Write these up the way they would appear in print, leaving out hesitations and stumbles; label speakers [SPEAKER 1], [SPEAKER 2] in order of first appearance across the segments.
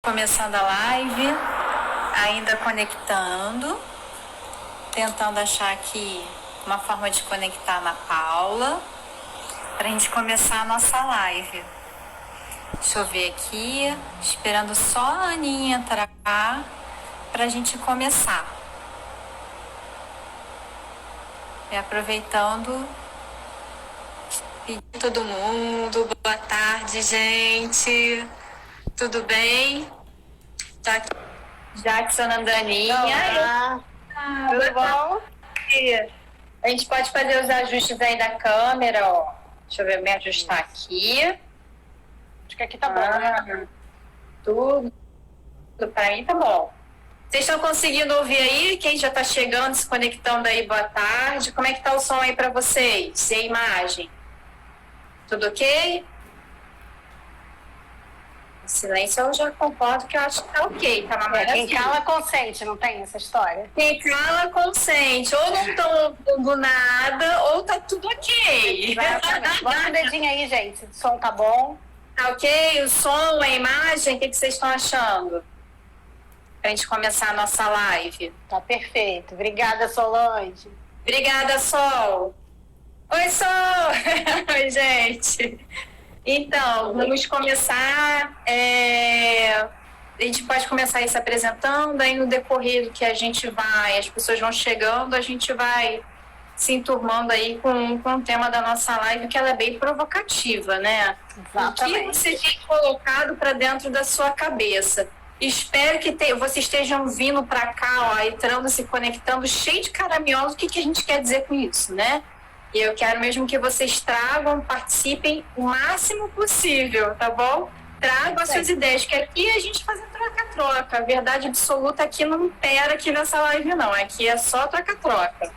[SPEAKER 1] Começando a live, ainda conectando, tentando achar aqui uma forma de conectar na Paula, para a gente começar a nossa live. Deixa eu ver aqui, esperando só a Aninha entrar para a gente começar. E aproveitando, pedir a todo mundo, boa tarde, gente. Tudo bem? Tá aqui Jackson Andaninha.
[SPEAKER 2] Olá. Tudo bom?
[SPEAKER 1] A gente pode fazer os ajustes aí da câmera, ó. Deixa eu ver, me ajustar aqui.
[SPEAKER 2] Acho que aqui tá bom, né?
[SPEAKER 1] Tudo pra mim tá bom. Vocês estão conseguindo ouvir aí? Quem já tá chegando, se conectando aí, boa tarde. Como é que tá o som aí pra vocês? E a imagem? Tudo ok? Silêncio eu já concordo que eu acho que tá ok, tá na maravilha.
[SPEAKER 2] Quem cala consente, não tem essa história?
[SPEAKER 1] Quem cala consente, ou não estão ouvindo nada, ou tá tudo ok.
[SPEAKER 2] Exatamente. Bota o dedinho aí, gente, se o som tá bom.
[SPEAKER 1] Tá ok? O som, a imagem, o que vocês estão achando? Pra gente começar a nossa live.
[SPEAKER 2] Tá perfeito. Obrigada, Solange.
[SPEAKER 1] Obrigada, Sol. Oi, Sol! Oi, gente. Então, vamos começar. A gente pode começar aí se apresentando, aí no decorrer do que a gente vai, as pessoas vão chegando, a gente vai se enturmando aí com o tema da nossa live, que ela é bem provocativa, né?
[SPEAKER 2] Exatamente.
[SPEAKER 1] O que você tem colocado para dentro da sua cabeça? Espero que vocês estejam vindo para cá, ó, entrando, se conectando, cheio de caraminhosos. O que a gente quer dizer com isso, né? E eu quero mesmo que vocês tragam, participem o máximo possível, tá bom? Tragam as suas ideias, que aqui a gente faz troca-troca. A verdade absoluta aqui não impera aqui nessa live, não. Aqui é só troca-troca.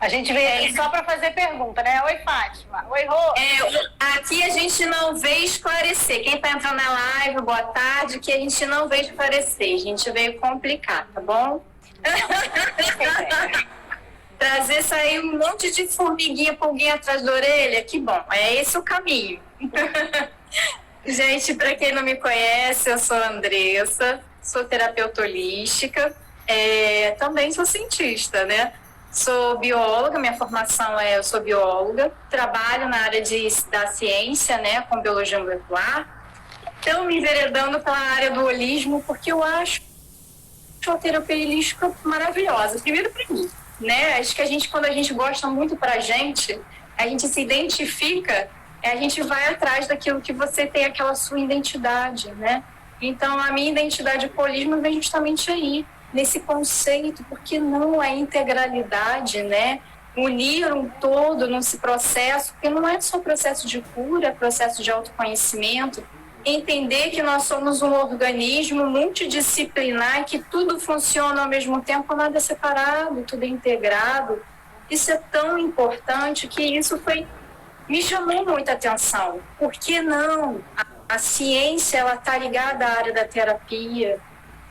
[SPEAKER 2] A gente veio aqui só para fazer pergunta, né? Oi, Fátima. Oi, Rô.
[SPEAKER 1] Aqui a gente não veio esclarecer. Quem tá entrando na live, boa tarde. Que a gente não veio esclarecer. A gente veio complicar, tá bom? Trazer, sair um monte de formiguinha, pulguinha atrás da orelha. Que bom. É esse o caminho. Gente, para quem não me conhece, eu sou a Andressa. Sou terapeuta holística. Também sou cientista, né? Sou bióloga, minha formação eu sou bióloga, trabalho na área da ciência, né, com biologia molecular. Então, me enveredando pela área do holismo, porque eu acho a terapia holística maravilhosa. Primeiro para mim, né? Acho que quando a gente gosta muito a gente se identifica, a gente vai atrás daquilo que você tem, aquela sua identidade, né? Então, a minha identidade com o holismo vem justamente aí, nesse conceito, porque não é integralidade, né? Unir um todo nesse processo, porque não é só processo de cura, é processo de autoconhecimento, entender que nós somos um organismo multidisciplinar, que tudo funciona ao mesmo tempo, nada é separado, tudo é integrado. Isso é tão importante que isso me chamou muita atenção. Por que não? A ciência, ela está ligada à área da terapia.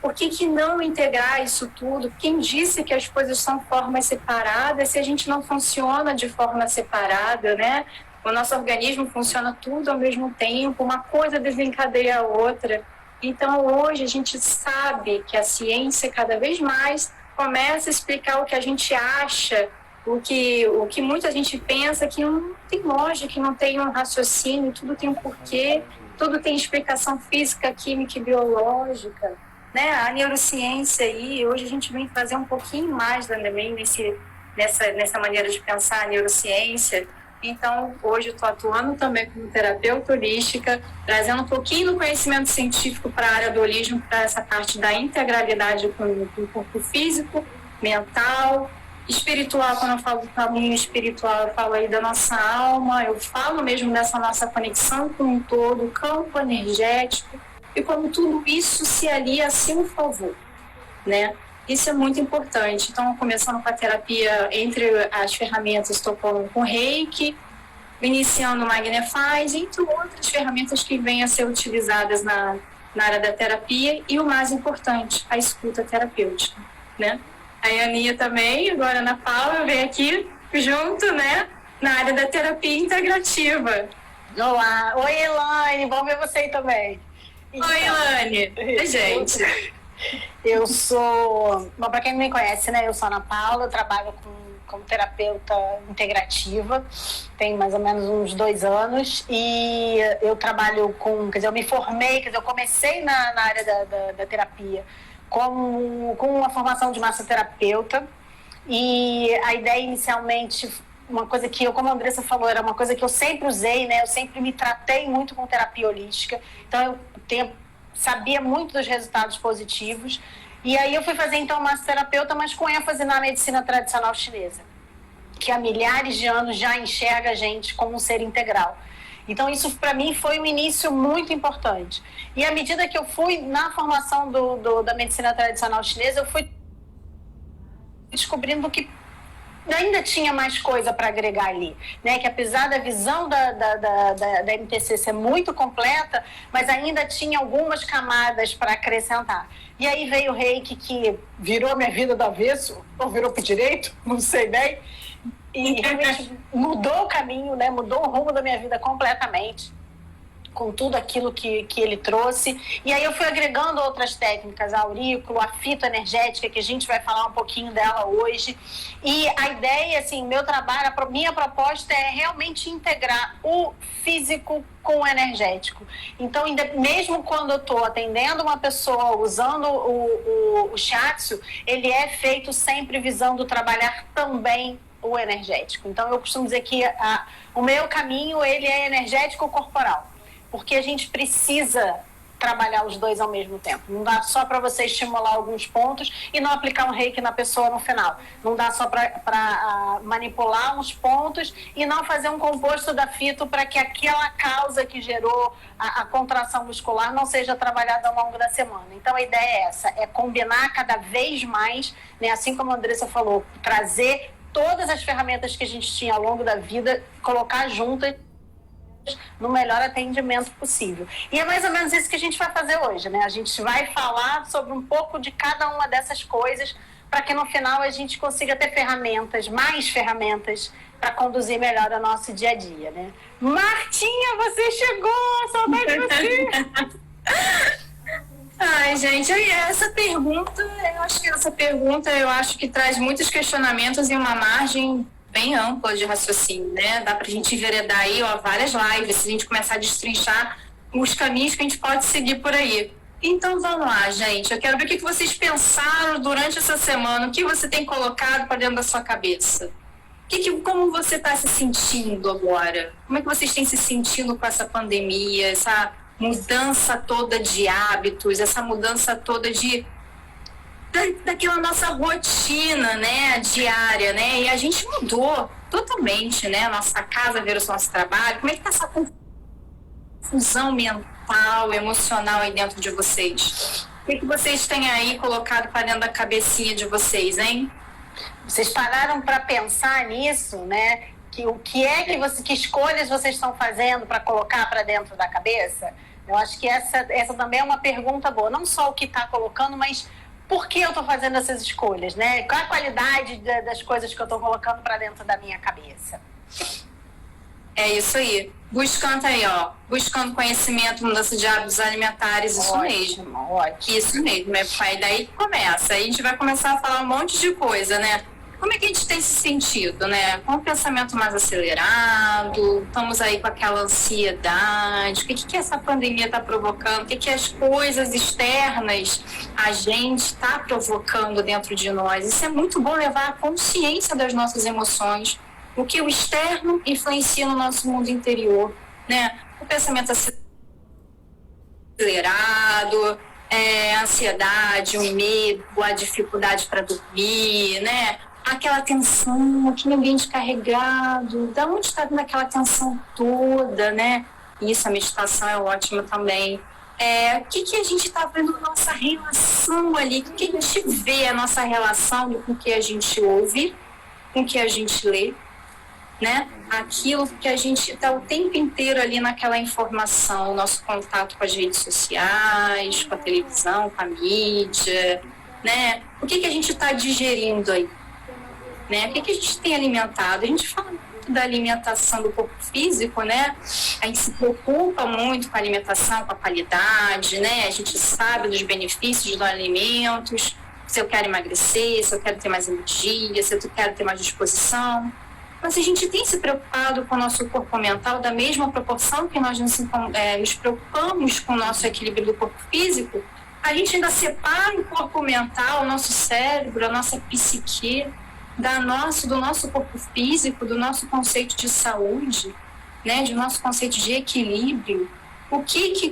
[SPEAKER 1] Por que não integrar isso tudo? Quem disse que as coisas são formas separadas se a gente não funciona de forma separada, né? O nosso organismo funciona tudo ao mesmo tempo, uma coisa desencadeia a outra. Então, hoje, a gente sabe que a ciência, cada vez mais, começa a explicar o que a gente acha, o que muita gente pensa, que não tem lógica, que não tem um raciocínio, tudo tem um porquê, tudo tem explicação física, química e biológica. Né? A neurociência aí, hoje a gente vem fazer um pouquinho mais também nessa maneira de pensar a neurociência. Então, hoje eu estou atuando também como terapeuta holística, trazendo um pouquinho do conhecimento científico para a área do holismo, para essa parte da integralidade com o corpo físico, mental, espiritual. Quando eu falo do caminho espiritual, eu falo aí da nossa alma, eu falo mesmo dessa nossa conexão com um todo, o campo energético, e como tudo isso se alia a seu favor, né? Isso é muito importante. Então, começando com a terapia, entre as ferramentas, estou com Reiki, iniciando o Magnify, entre outras ferramentas que vêm a ser utilizadas na área da terapia, e o mais importante, a escuta terapêutica, né? A Aninha também, agora a Ana Paula, vem aqui junto, né? Na área da terapia integrativa.
[SPEAKER 2] Olá. Oi, Elaine, bom ver você aí também.
[SPEAKER 1] Oi, Ilane. Oi, gente.
[SPEAKER 2] Eu sou... Bom, para quem não me conhece, né? Eu sou Ana Paula, eu trabalho como terapeuta integrativa, tem mais ou menos uns 2 anos, e eu trabalho com... Quer dizer, eu me formei, quer dizer, eu comecei na área da terapia com uma formação de massoterapeuta, e a ideia inicialmente... Uma coisa que eu, como a Andressa falou, era uma coisa que eu sempre usei, né? Eu sempre me tratei muito com terapia holística. Então, sabia muito dos resultados positivos. E aí eu fui fazer, então, massoterapeuta, mas com ênfase na medicina tradicional chinesa, que há milhares de anos já enxerga a gente como um ser integral. Então, isso, para mim, foi um início muito importante. E à medida que eu fui na formação da medicina tradicional chinesa, eu fui descobrindo que ainda tinha mais coisa para agregar ali, né? Que apesar da visão da MTC ser muito completa, mas ainda tinha algumas camadas para acrescentar. E aí veio o Reiki, que virou minha vida do avesso, ou virou para o direito, não sei bem, e realmente mudou o caminho, né? Mudou o rumo da minha vida completamente, com tudo aquilo que ele trouxe. E aí eu fui agregando outras técnicas, a aurículo, a fitoenergética, que a gente vai falar um pouquinho dela hoje. E a ideia, assim, meu trabalho, a minha proposta é realmente integrar o físico com o energético. Então, mesmo quando eu estou atendendo uma pessoa usando o shiatsu, ele é feito sempre visando trabalhar também o energético. Então, eu costumo dizer que o meu caminho, ele é energético corporal, porque a gente precisa trabalhar os dois ao mesmo tempo. Não dá só para você estimular alguns pontos e não aplicar um reiki na pessoa no final. Não dá só para manipular uns pontos e não fazer um composto da fito para que aquela causa que gerou a contração muscular não seja trabalhada ao longo da semana. Então a ideia é essa, é combinar cada vez mais, né, assim como a Andressa falou, trazer todas as ferramentas que a gente tinha ao longo da vida, colocar juntas no melhor atendimento possível. E é mais ou menos isso que a gente vai fazer hoje, né? A gente vai falar sobre um pouco de cada uma dessas coisas para que no final a gente consiga ter ferramentas, mais ferramentas para conduzir melhor o nosso dia a dia, né? Martinha, você chegou! Saudade de você!
[SPEAKER 1] Ai, gente, essa pergunta, eu acho que traz muitos questionamentos e uma margem bem ampla de raciocínio, né? Dá pra gente enveredar aí, ó, várias lives, se a gente começar a destrinchar os caminhos que a gente pode seguir por aí. Então vamos lá, gente. Eu quero ver o que vocês pensaram durante essa semana, o que você tem colocado para dentro da sua cabeça. Como você está se sentindo agora? Como é que vocês têm se sentindo com essa pandemia, essa mudança toda de hábitos, essa mudança toda daquela nossa rotina, né, diária, né, e a gente mudou totalmente, né, a nossa casa versus o nosso trabalho. Como é que tá essa confusão mental, emocional aí dentro de vocês? O que vocês têm aí colocado para dentro da cabecinha de vocês, hein?
[SPEAKER 2] Vocês pararam para pensar nisso, né, que escolhas vocês estão fazendo para colocar para dentro da cabeça? Eu acho que essa também é uma pergunta boa, não só o que está colocando, mas por que eu estou fazendo essas escolhas, né? Qual a qualidade das coisas que eu estou colocando para dentro da minha cabeça?
[SPEAKER 1] É isso aí. Buscando aí, ó. Buscando conhecimento, mudança de hábitos alimentares, isso mesmo.
[SPEAKER 2] Ótimo.
[SPEAKER 1] Isso mesmo, é daí que começa. Aí a gente vai começar a falar um monte de coisa, né? Como é que a gente tem se sentido, né? Com o pensamento mais acelerado, estamos aí com aquela ansiedade, o que essa pandemia está provocando, o que as coisas externas a gente está provocando dentro de nós. Isso é muito bom, levar a consciência das nossas emoções, o que o externo influencia no nosso mundo interior, né? O pensamento acelerado, a ansiedade, o medo, a dificuldade para dormir, né? Aquela tensão, aquele ambiente carregado, da onde está vindo aquela tensão toda, né? Isso, a meditação é ótima também. O que a gente está vendo na nossa relação ali, o que a gente vê a nossa relação com o que a gente ouve, com o que a gente lê, né? Aquilo que a gente está o tempo inteiro ali naquela informação, o nosso contato com as redes sociais, com a televisão, com a mídia, né? O que a gente está digerindo aí? Né? O que a gente tem alimentado? A gente fala muito dentro da alimentação do corpo físico, né, a gente se preocupa muito com a alimentação, com a qualidade, né, a gente sabe dos benefícios dos alimentos, se eu quero emagrecer, se eu quero ter mais energia, se eu quero ter mais disposição. Mas a gente tem se preocupado com o nosso corpo mental da mesma proporção que nós nos preocupamos com o nosso equilíbrio do corpo físico. A gente ainda separa o corpo mental, o nosso cérebro, a nossa psique, do nosso corpo físico, do nosso conceito de saúde, né, do nosso conceito de equilíbrio.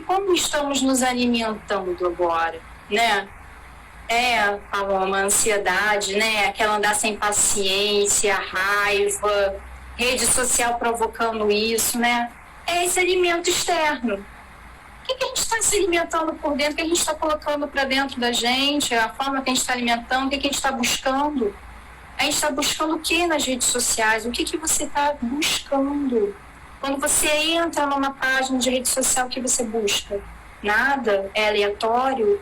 [SPEAKER 1] Como estamos nos alimentando agora, né? Uma ansiedade, né? Aquela andar sem paciência, raiva, rede social provocando isso, né? É esse alimento externo. O que a gente está se alimentando por dentro? O que a gente está colocando para dentro da gente? A forma que a gente está alimentando? O que a gente está buscando? A gente está buscando o que nas redes sociais? O que você está buscando? Quando você entra numa página de rede social, o que você busca? Nada? É aleatório?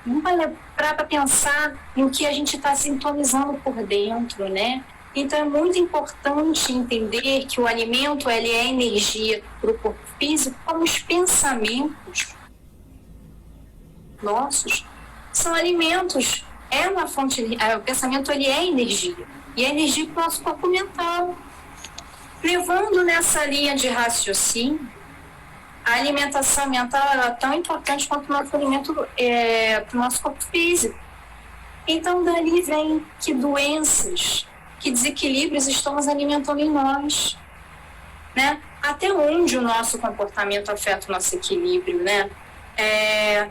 [SPEAKER 1] Não vai parar para pensar em que a gente está sintonizando por dentro, né? Então é muito importante entender que o alimento ele é energia para o corpo físico, como os pensamentos nossos são alimentos. É uma fonte, o pensamento ele é energia, e é energia para o nosso corpo mental. Levando nessa linha de raciocínio, a alimentação mental ela é tão importante quanto o nosso alimento para o nosso corpo físico. Então, dali vem que doenças, que desequilíbrios estão nos alimentando em nós, né? Até onde o nosso comportamento afeta o nosso equilíbrio, né? É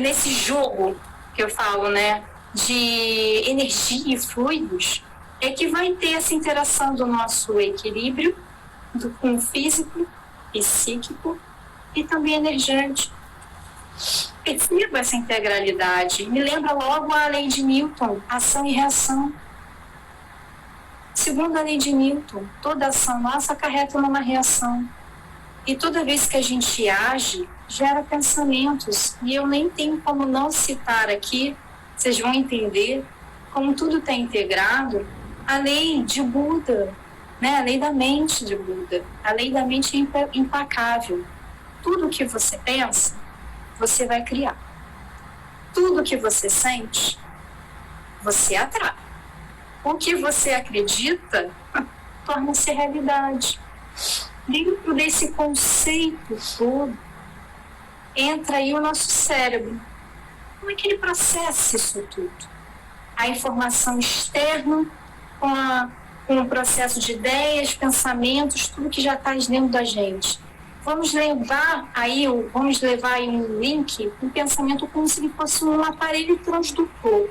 [SPEAKER 1] nesse jogo que eu falo, né, de energia e fluidos, é que vai ter essa interação do nosso equilíbrio com o físico, psíquico e também energético. Perceba essa integralidade. Me lembra logo a lei de Newton, ação e reação. Segundo a lei de Newton, toda ação nossa acarreta numa reação. E toda vez que a gente age, gera pensamentos. E eu nem tenho como não citar aqui, vocês vão entender como tudo está integrado, a lei de Buda, né? A lei da mente de Buda. A lei da mente é implacável. Tudo que você pensa, você vai criar. Tudo que você sente, você atrai. O que você acredita torna-se realidade. Dentro desse conceito todo, entra aí o nosso cérebro. Como é que ele processa isso tudo? A informação externa com o processo de ideias, pensamentos, tudo que já está dentro da gente. Vamos levar aí um link, um pensamento como se fosse um aparelho transdutor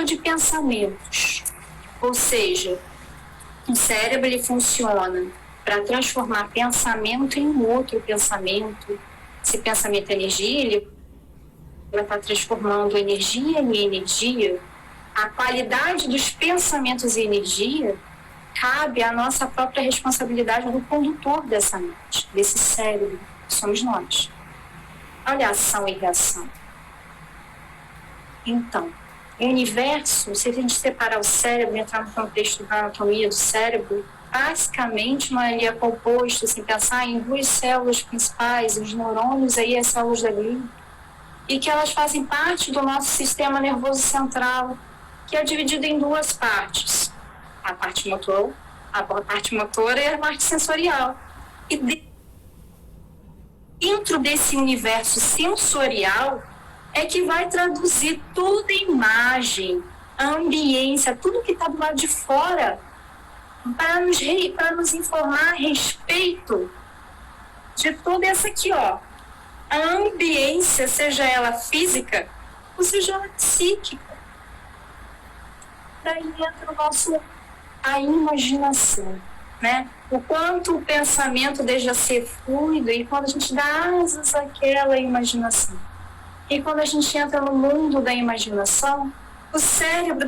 [SPEAKER 1] de pensamentos. Ou seja, o cérebro ele funciona para transformar pensamento em outro pensamento. Esse pensamento é energia, ele vai estar transformando energia em energia. A qualidade dos pensamentos e energia cabe à nossa própria responsabilidade do condutor dessa mente, desse cérebro, que somos nós. Olha a ação e reação. Então, o universo, se a gente separar o cérebro e entrar no contexto da anatomia do cérebro, basicamente ele é composto, se pensar em duas células principais, os neurônios e as células da glândula, e que elas fazem parte do nosso sistema nervoso central, que é dividido em duas partes. A parte motora e a parte sensorial. E dentro desse universo sensorial é que vai traduzir toda a imagem, a ambiência, tudo que está do lado de fora, para nos informar a respeito de toda essa aqui, ó. A ambiência, seja ela física, ou seja ela psíquica. Daí entra a imaginação, né? O quanto o pensamento deixa ser fluido e quando a gente dá asas àquela imaginação. E quando a gente entra no mundo da imaginação, o cérebro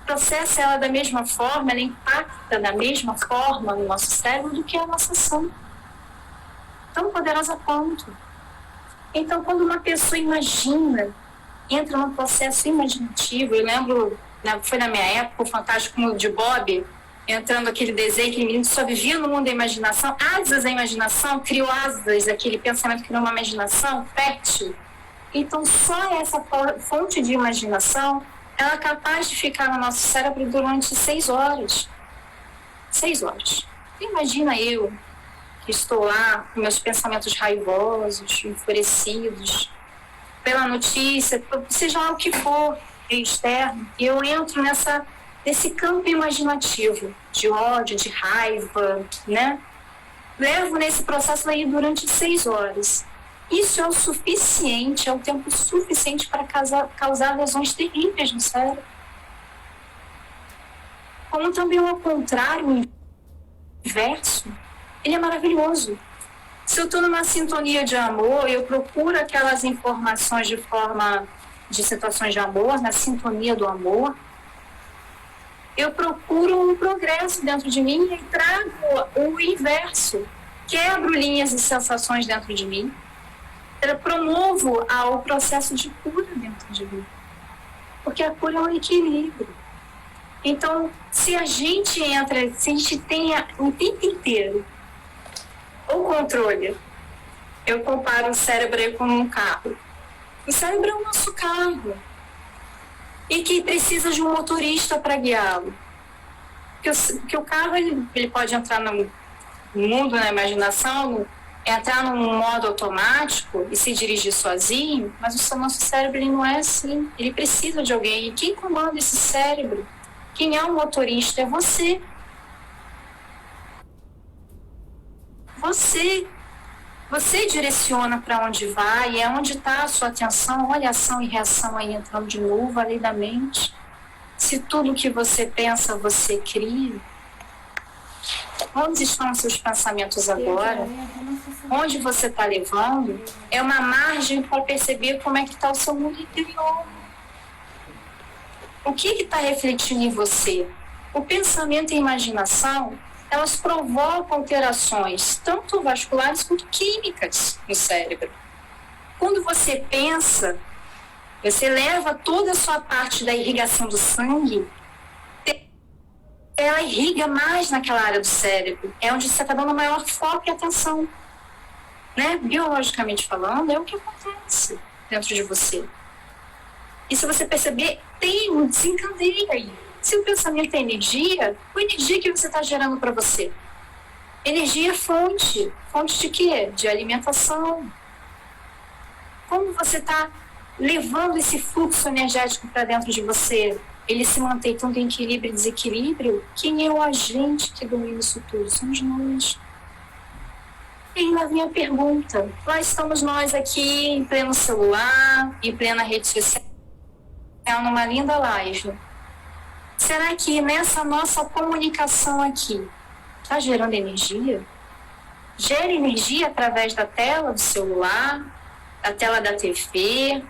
[SPEAKER 1] processa ela da mesma forma, ela impacta da mesma forma no nosso cérebro do que a nossa ação. Tão poderosa quanto. Então, quando uma pessoa imagina, entra num processo imaginativo, eu lembro, foi na minha época, o Fantástico Mundo de Bob, entrando aquele desenho, aquele menino só vivia no mundo da imaginação, asas da imaginação, criou asas, aquele pensamento criou uma imaginação fértil. Então, só essa fonte de imaginação, ela é capaz de ficar no nosso cérebro durante 6 horas. 6 horas. Imagina eu, que estou lá com meus pensamentos raivosos, enfurecidos, pela notícia, seja lá o que for externo, e eu entro nesse campo imaginativo de ódio, de raiva, né? Levo nesse processo aí durante 6 horas. Isso é o suficiente, é o tempo suficiente para causar lesões terríveis no cérebro. Como também ao contrário, o inverso, ele é maravilhoso. Se eu estou numa sintonia de amor, eu procuro aquelas informações de situações de amor, na sintonia do amor, eu procuro um progresso dentro de mim e trago o inverso. Quebro linhas e sensações dentro de mim. Eu promovo o processo de cura dentro de mim. Porque a cura é um equilíbrio. Então, se a gente tem o tempo inteiro o controle, eu comparo o cérebro com um carro. O cérebro é o nosso carro. E que precisa de um motorista para guiá-lo. Porque o carro ele pode entrar no mundo, na imaginação, entrar num modo automático e se dirigir sozinho, mas o nosso cérebro ele não é assim. Ele precisa de alguém. E quem comanda esse cérebro? Quem é o motorista? É você. Você direciona para onde vai, é onde está a sua atenção. Olha a ação e reação aí entrando de novo, além da mente. Se tudo que você pensa, você cria. Onde estão os seus pensamentos agora? Onde você está levando? É uma margem para perceber como é que está o seu mundo interior. O que está refletindo em você? O pensamento e a imaginação, elas provocam alterações, tanto vasculares quanto químicas no cérebro. Quando você pensa, você leva toda a sua parte da irrigação do sangue, ela irriga mais naquela área do cérebro. É onde você está dando maior foco e atenção. Né? Biologicamente falando, é o que acontece dentro de você. E se você perceber, tem um desencadeio aí. Se o pensamento é energia, qual a energia que você está gerando para você? Energia é fonte. Fonte de quê? De alimentação. Como você está levando esse fluxo energético para dentro de você? Ele se mantém tanto em equilíbrio e desequilíbrio? Quem é o agente que domina isso tudo? Somos nós. E aí lá vem a pergunta. Lá estamos nós aqui em pleno celular, em plena rede social, numa linda live. Será que nessa nossa comunicação aqui está gerando energia? Gera energia através da tela do celular, da tela da TV?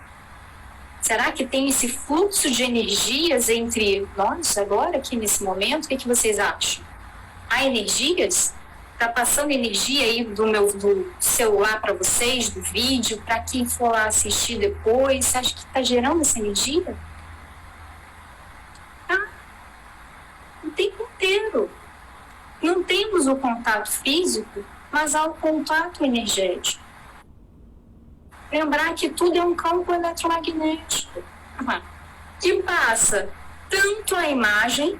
[SPEAKER 1] Será que tem esse fluxo de energias entre nós agora, aqui nesse momento? O que vocês acham? Há energias? Está passando energia aí do celular para vocês, do vídeo, para quem for lá assistir depois? Você acha que está gerando essa energia? Tá. O tempo inteiro. Não temos o contato físico, mas há o contato energético. Lembrar que tudo é um campo eletromagnético, que passa tanto a imagem,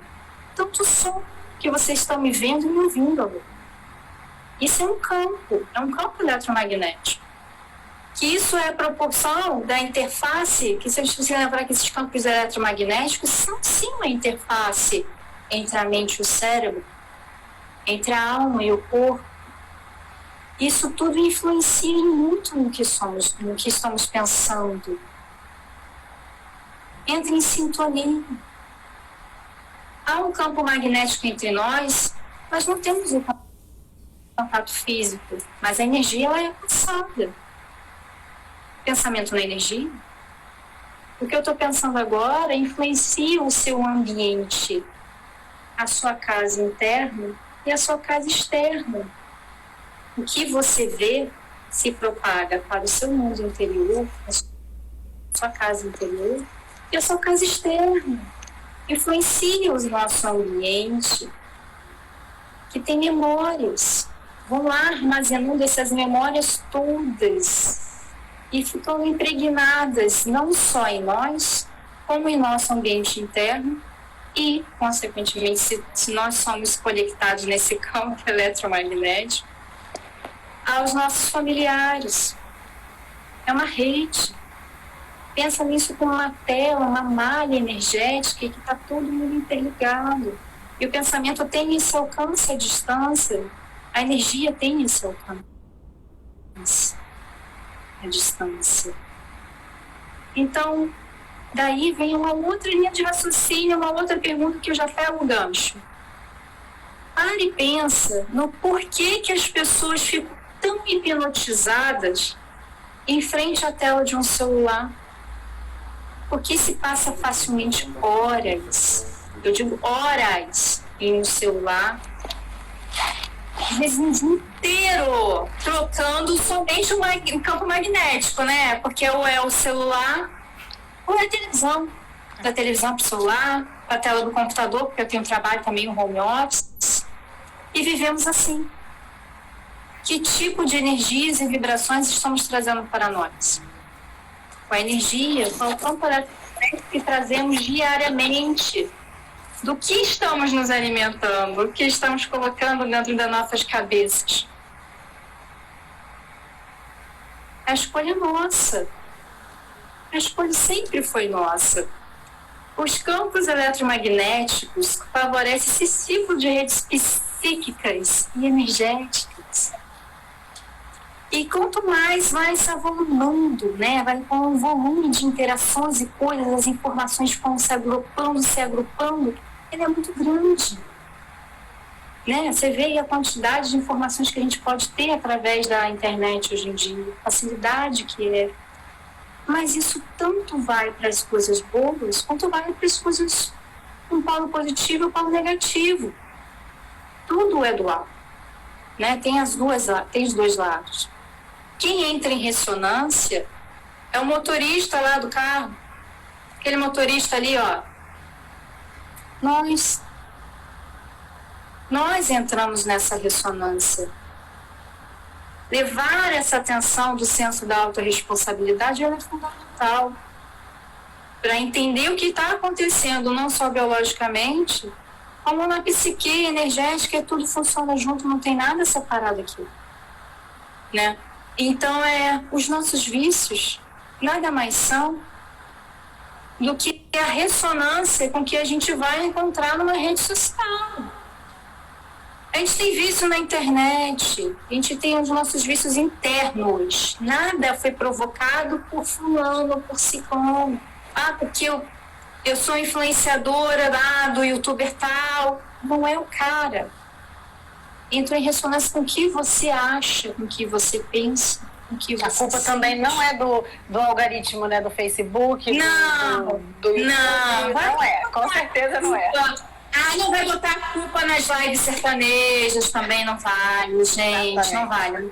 [SPEAKER 1] tanto o som que vocês estão me vendo e me ouvindo agora. Isso é um campo eletromagnético. Que isso é a proporção da interface, que se você lembrar que esses campos eletromagnéticos são sim uma interface entre a mente e o cérebro, entre a alma e o corpo. Isso tudo influencia muito no que somos, no que estamos pensando. Entra em sintonia. Há um campo magnético entre nós, nós não temos um contato físico, mas a energia ela é passada. Pensamento na energia. O que eu estou pensando agora influencia o seu ambiente, a sua casa interna e a sua casa externa. O que você vê se propaga para o seu mundo interior, a sua casa interior e a sua casa externa. Influencia o nosso ambiente, que têm memórias. Vão lá armazenando essas memórias todas e ficam impregnadas não só em nós, como em nosso ambiente interno e, consequentemente, se nós somos conectados nesse campo eletromagnético, aos nossos familiares. É uma rede. Pensa nisso como uma tela, uma malha energética que está todo mundo interligado. E o pensamento tem esse alcance à distância, a energia tem esse alcance à distância. Então, daí vem uma outra linha de raciocínio, uma outra pergunta que eu já pego o gancho. Para e pensa no porquê que as pessoas ficam tão hipnotizadas em frente à tela de um celular. Porque se passa facilmente horas, eu digo horas, em um celular, às vezes um dia inteiro, trocando somente um campo magnético, né? Porque ou é o celular ou é a televisão. Da televisão para o celular, para a tela do computador, porque eu tenho trabalho também no home office. E vivemos assim. Que tipo de energias e vibrações estamos trazendo para nós? Com a energia, com o campo eletromagnético que trazemos diariamente. Do que estamos nos alimentando? O que estamos colocando dentro das nossas cabeças? A escolha é nossa. A escolha sempre foi nossa. Os campos eletromagnéticos favorecem esse ciclo de redes psíquicas e energéticas. E quanto mais vai se avolumando, né? Vai com um volume de interações e coisas, as informações vão se agrupando, ele é muito grande. Né? Você vê a quantidade de informações que a gente pode ter através da internet hoje em dia, a facilidade que é. Mas isso tanto vai para as coisas boas, quanto vai para as coisas um polo positivo e um polo negativo. Tudo é dual. Né? Tem os dois lados. Quem entra em ressonância é o motorista lá do carro. Aquele motorista ali, ó. Nós entramos nessa ressonância. Levar essa atenção do senso da autorresponsabilidade é fundamental para entender o que está acontecendo, não só biologicamente, como na psique energética, tudo funciona junto, não tem nada separado aqui. Né? Então, os nossos vícios nada mais são do que a ressonância com que a gente vai encontrar numa rede social. A gente tem vício na internet, a gente tem os nossos vícios internos. Nada foi provocado por fulano, por ciclano. Porque eu sou influenciadora do youtuber tal. Não é o cara. Entra em ressonância com o que você acha, com o que você pensa, com o que você
[SPEAKER 2] A culpa
[SPEAKER 1] sente.
[SPEAKER 2] também não é do algoritmo, né, do Facebook,
[SPEAKER 1] Não,
[SPEAKER 2] do YouTube.
[SPEAKER 1] não
[SPEAKER 2] é, com certeza não é.
[SPEAKER 1] Não vai botar a culpa nas lives sertanejas, também não vale, gente,
[SPEAKER 2] Exatamente.
[SPEAKER 1] não vale.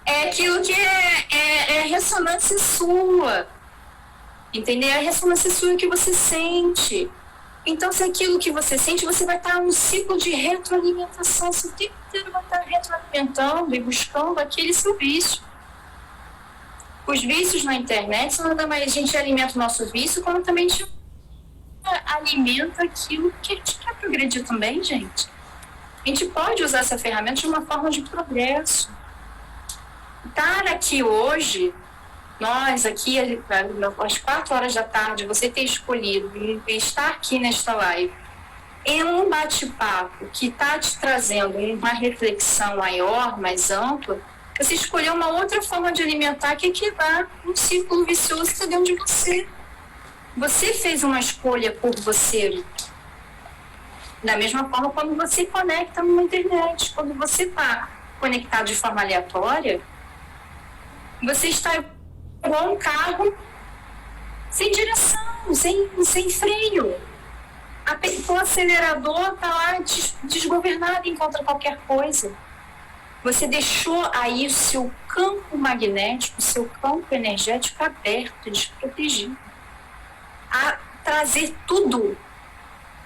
[SPEAKER 1] É aquilo que é ressonância sua, entendeu? É a ressonância sua que você sente. Então, se aquilo que você sente, você vai estar num ciclo de retroalimentação, você o tempo inteiro vai estar retroalimentando e buscando aquele seu vício. Os vícios na internet são nada mais, a gente alimenta o nosso vício, como também a gente alimenta aquilo que a gente quer progredir também, gente. A gente pode usar essa ferramenta de uma forma de progresso. Estar aqui hoje, nós aqui, às 4 horas da tarde, você ter escolhido estar aqui nesta live, em um bate-papo que está te trazendo uma reflexão maior, mais ampla, você escolheu uma outra forma de alimentar que equivale um círculo vicioso que está dentro de você. Você fez uma escolha por você. Da mesma forma, quando você conecta na internet, quando você está conectado de forma aleatória, você está igual um carro sem direção, sem freio. O acelerador está lá desgovernado, encontra qualquer coisa. Você deixou aí o seu campo magnético, o seu campo energético aberto, desprotegido, a trazer tudo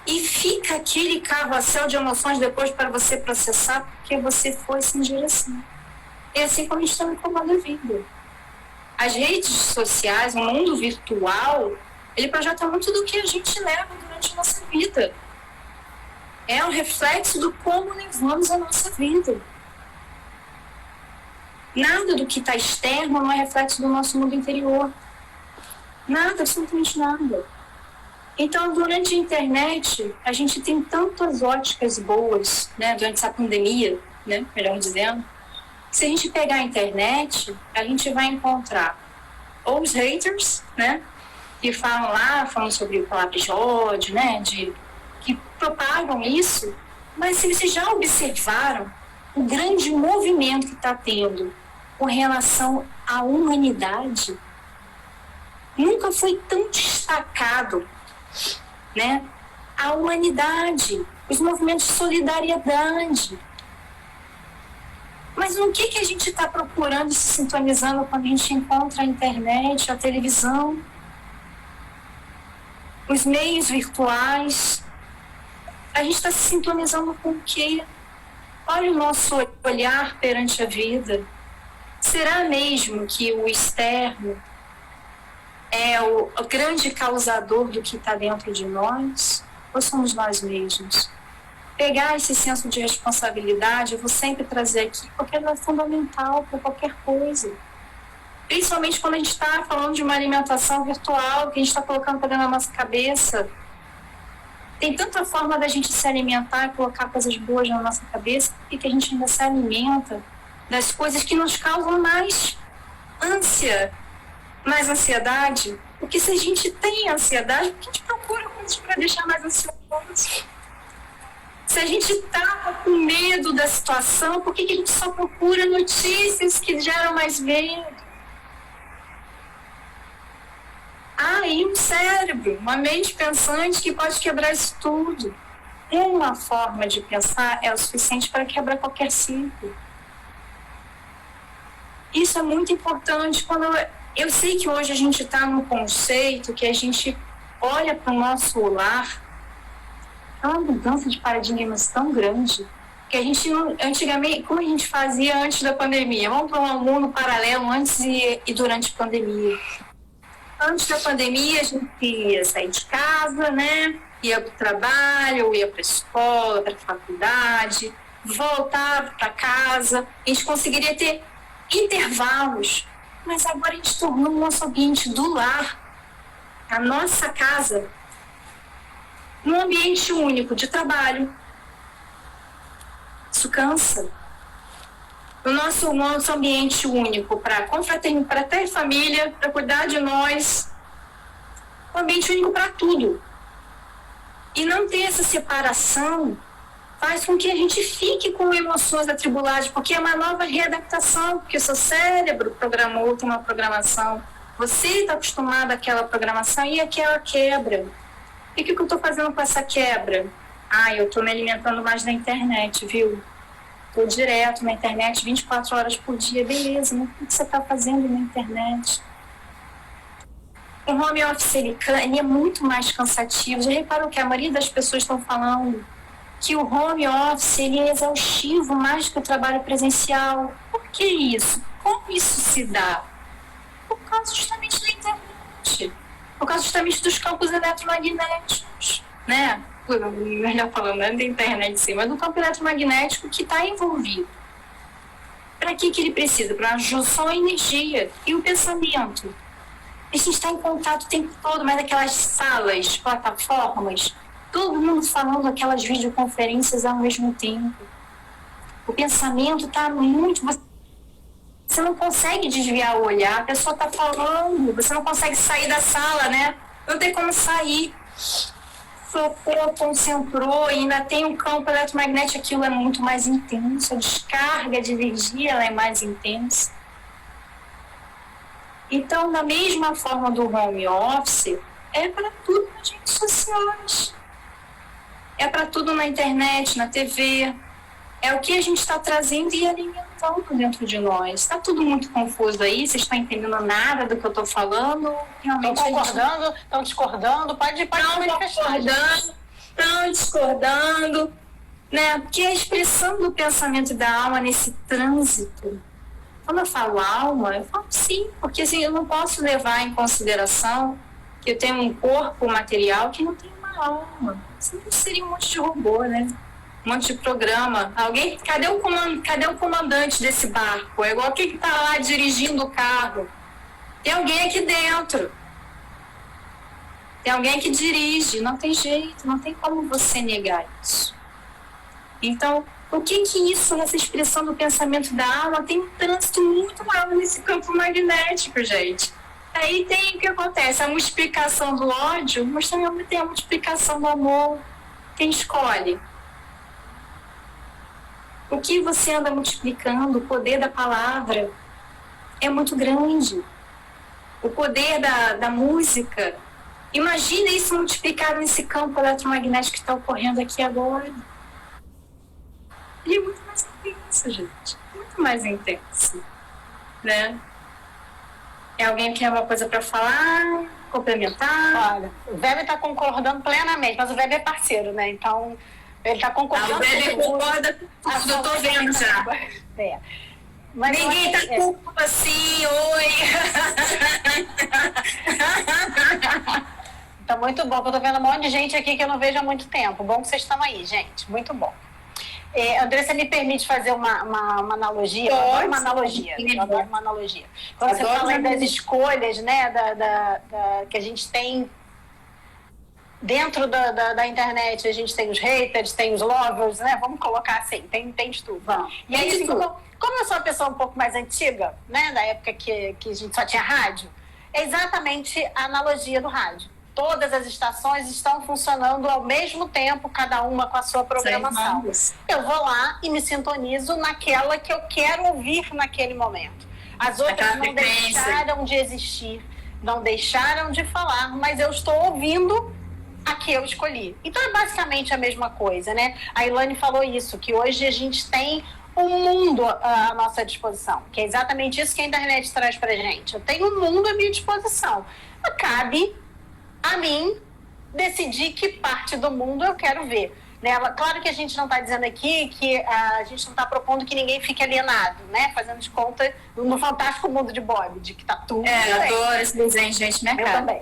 [SPEAKER 1] E fica aquele carrossel de emoções depois para você processar, porque você foi sem direção. É assim como a gente está no comando da vida. As redes sociais, o mundo virtual, ele projeta muito do que a gente leva durante a nossa vida. É um reflexo do como levamos a nossa vida. Nada do que está externo não é reflexo do nosso mundo interior. Nada, absolutamente nada. Então, durante a internet, a gente tem tantas óticas boas, né, durante essa pandemia, né, melhor dizendo. Se a gente pegar a internet, a gente vai encontrar ou os haters, né, que falam sobre palavras de ódio, né, que propagam isso, mas se vocês já observaram o grande movimento que está tendo com relação à humanidade, nunca foi tão destacado, né, a humanidade, os movimentos de solidariedade. Mas no que a gente está procurando e se sintonizando quando a gente encontra a internet, a televisão, os meios virtuais? A gente está se sintonizando com o quê? Olha o nosso olhar perante a vida. Será mesmo que o externo é o grande causador do que está dentro de nós? Ou somos nós mesmos? Pegar esse senso de responsabilidade, eu vou sempre trazer aqui, porque é fundamental para qualquer coisa. Principalmente quando a gente está falando de uma alimentação virtual, que a gente está colocando para dentro da nossa cabeça. Tem tanta forma da gente se alimentar e colocar coisas boas na nossa cabeça, e que a gente ainda se alimenta das coisas que nos causam mais ânsia, mais ansiedade. Porque se a gente tem ansiedade, por que a gente procura coisas para deixar mais ansioso? Se a gente está com medo da situação, por que a gente só procura notícias que geram mais medo? E um cérebro, uma mente pensante que pode quebrar isso tudo. Uma forma de pensar é o suficiente para quebrar qualquer ciclo. Isso é muito importante. Quando eu sei que hoje a gente está num conceito que a gente olha para o nosso lar. É uma mudança de paradigmas tão grande que a gente não, antigamente, como a gente fazia antes da pandemia? Vamos para um mundo paralelo antes e durante a pandemia. Antes da pandemia, a gente ia sair de casa, né? Ia para o trabalho, ia para a escola, para a faculdade, voltava para casa. A gente conseguiria ter intervalos, mas agora a gente tornou o nosso ambiente do lar, a nossa casa, num ambiente único de trabalho. Isso cansa. O nosso ambiente único para confraternizar, para ter família, para cuidar de nós. Um ambiente único para tudo. E não ter essa separação faz com que a gente fique com emoções atribuladas, porque é uma nova readaptação, porque o seu cérebro programou, tem uma programação. Você está acostumado àquela programação e aquela quebra. E o que eu estou fazendo com essa quebra? Eu estou me alimentando mais na internet, viu? Estou direto na internet, 24 horas por dia. Beleza, mas o que você está fazendo na internet? O home office, ele é muito mais cansativo. Já reparou que a maioria das pessoas estão falando que o home office ele é exaustivo mais do que o trabalho presencial. Por que isso? Como isso se dá? Por causa justamente da internet. Por causa justamente dos campos eletromagnéticos, né? Melhor falando, não é da internet em si, mas do campo eletromagnético que está envolvido. Para que ele precisa? Para só a energia e o pensamento. A gente está em contato o tempo todo, mas aquelas salas, plataformas, todo mundo falando aquelas videoconferências ao mesmo tempo. O pensamento está muito... Você não consegue desviar o olhar, a pessoa está falando, você não consegue sair da sala, né? Não tem como sair. Focou, concentrou, e ainda tem um campo eletromagnético, aquilo é muito mais intenso, a descarga de energia ela é mais intensa. Então, da mesma forma do home office, é para tudo nas redes sociais. É para tudo na internet, na TV. É o que a gente está trazendo e alimentando dentro de nós. Está tudo muito confuso aí? Vocês estão entendendo nada do que eu estou falando?
[SPEAKER 2] Estão concordando? Estão discordando? Pode manifestar.
[SPEAKER 1] concordando, discordando, né? Porque a expressão do pensamento da alma nesse trânsito. Quando eu falo alma, eu falo sim, porque assim, eu não posso levar em consideração que eu tenho um corpo material que não tem uma alma. Senão seria um monte de robô, né? Um monte de programa. Cadê o comandante desse barco? É igual quem está lá dirigindo o carro. Tem alguém aqui dentro. Tem alguém que dirige. Não tem jeito, não tem como você negar isso. Então, o que isso, essa expressão do pensamento da alma, tem um trânsito muito maior nesse campo magnético, gente. Aí tem o que acontece, a multiplicação do ódio, mas também tem a multiplicação do amor. Quem escolhe? O que você anda multiplicando, o poder da palavra é muito grande. O poder da música. Imagina isso multiplicado nesse campo eletromagnético que está ocorrendo aqui agora. Ele é muito mais intenso, gente. Muito mais intenso. Né? É alguém que tem alguma coisa para falar, complementar?
[SPEAKER 2] Olha, o Weber está concordando plenamente, mas o Weber é parceiro, né? Então, ele está concordando.
[SPEAKER 1] O Weber concorda com tudo, eu tô vendo já.
[SPEAKER 2] É. Mas
[SPEAKER 1] ninguém tá com culpa assim, oi.
[SPEAKER 2] Tá muito bom, porque eu tô vendo um monte de gente aqui que eu não vejo há muito tempo. Bom que vocês estão aí, gente. Muito bom. André, você me permite fazer uma analogia? Eu adoro uma analogia. Eu adoro uma analogia. Quando você fala aí das escolhas, né, que a gente tem dentro da internet, a gente tem os haters, tem os lovers, né? Vamos colocar assim, tem de tudo. E aí, assim, como eu sou uma pessoa um pouco mais antiga, né, da época que a gente só tinha rádio, é exatamente a analogia do rádio. Todas as estações estão funcionando ao mesmo tempo, cada uma com a sua programação. Eu vou lá e me sintonizo naquela que eu quero ouvir naquele momento. As outras não deixaram de existir, não deixaram de falar, mas eu estou ouvindo a que eu escolhi. Então é basicamente a mesma coisa, né? A Ilane falou isso, que hoje a gente tem um mundo à nossa disposição, que é exatamente isso que a internet traz pra gente. Eu tenho um mundo à minha disposição. Cabe a mim decidir que parte do mundo eu quero ver. Né? Claro que a gente não está dizendo aqui que a gente não está propondo que ninguém fique alienado, né? Fazendo de conta no fantástico mundo de Bob, de que tá tudo.
[SPEAKER 1] Eu adoro esse desenho, gente, minha cara.
[SPEAKER 2] Eu também.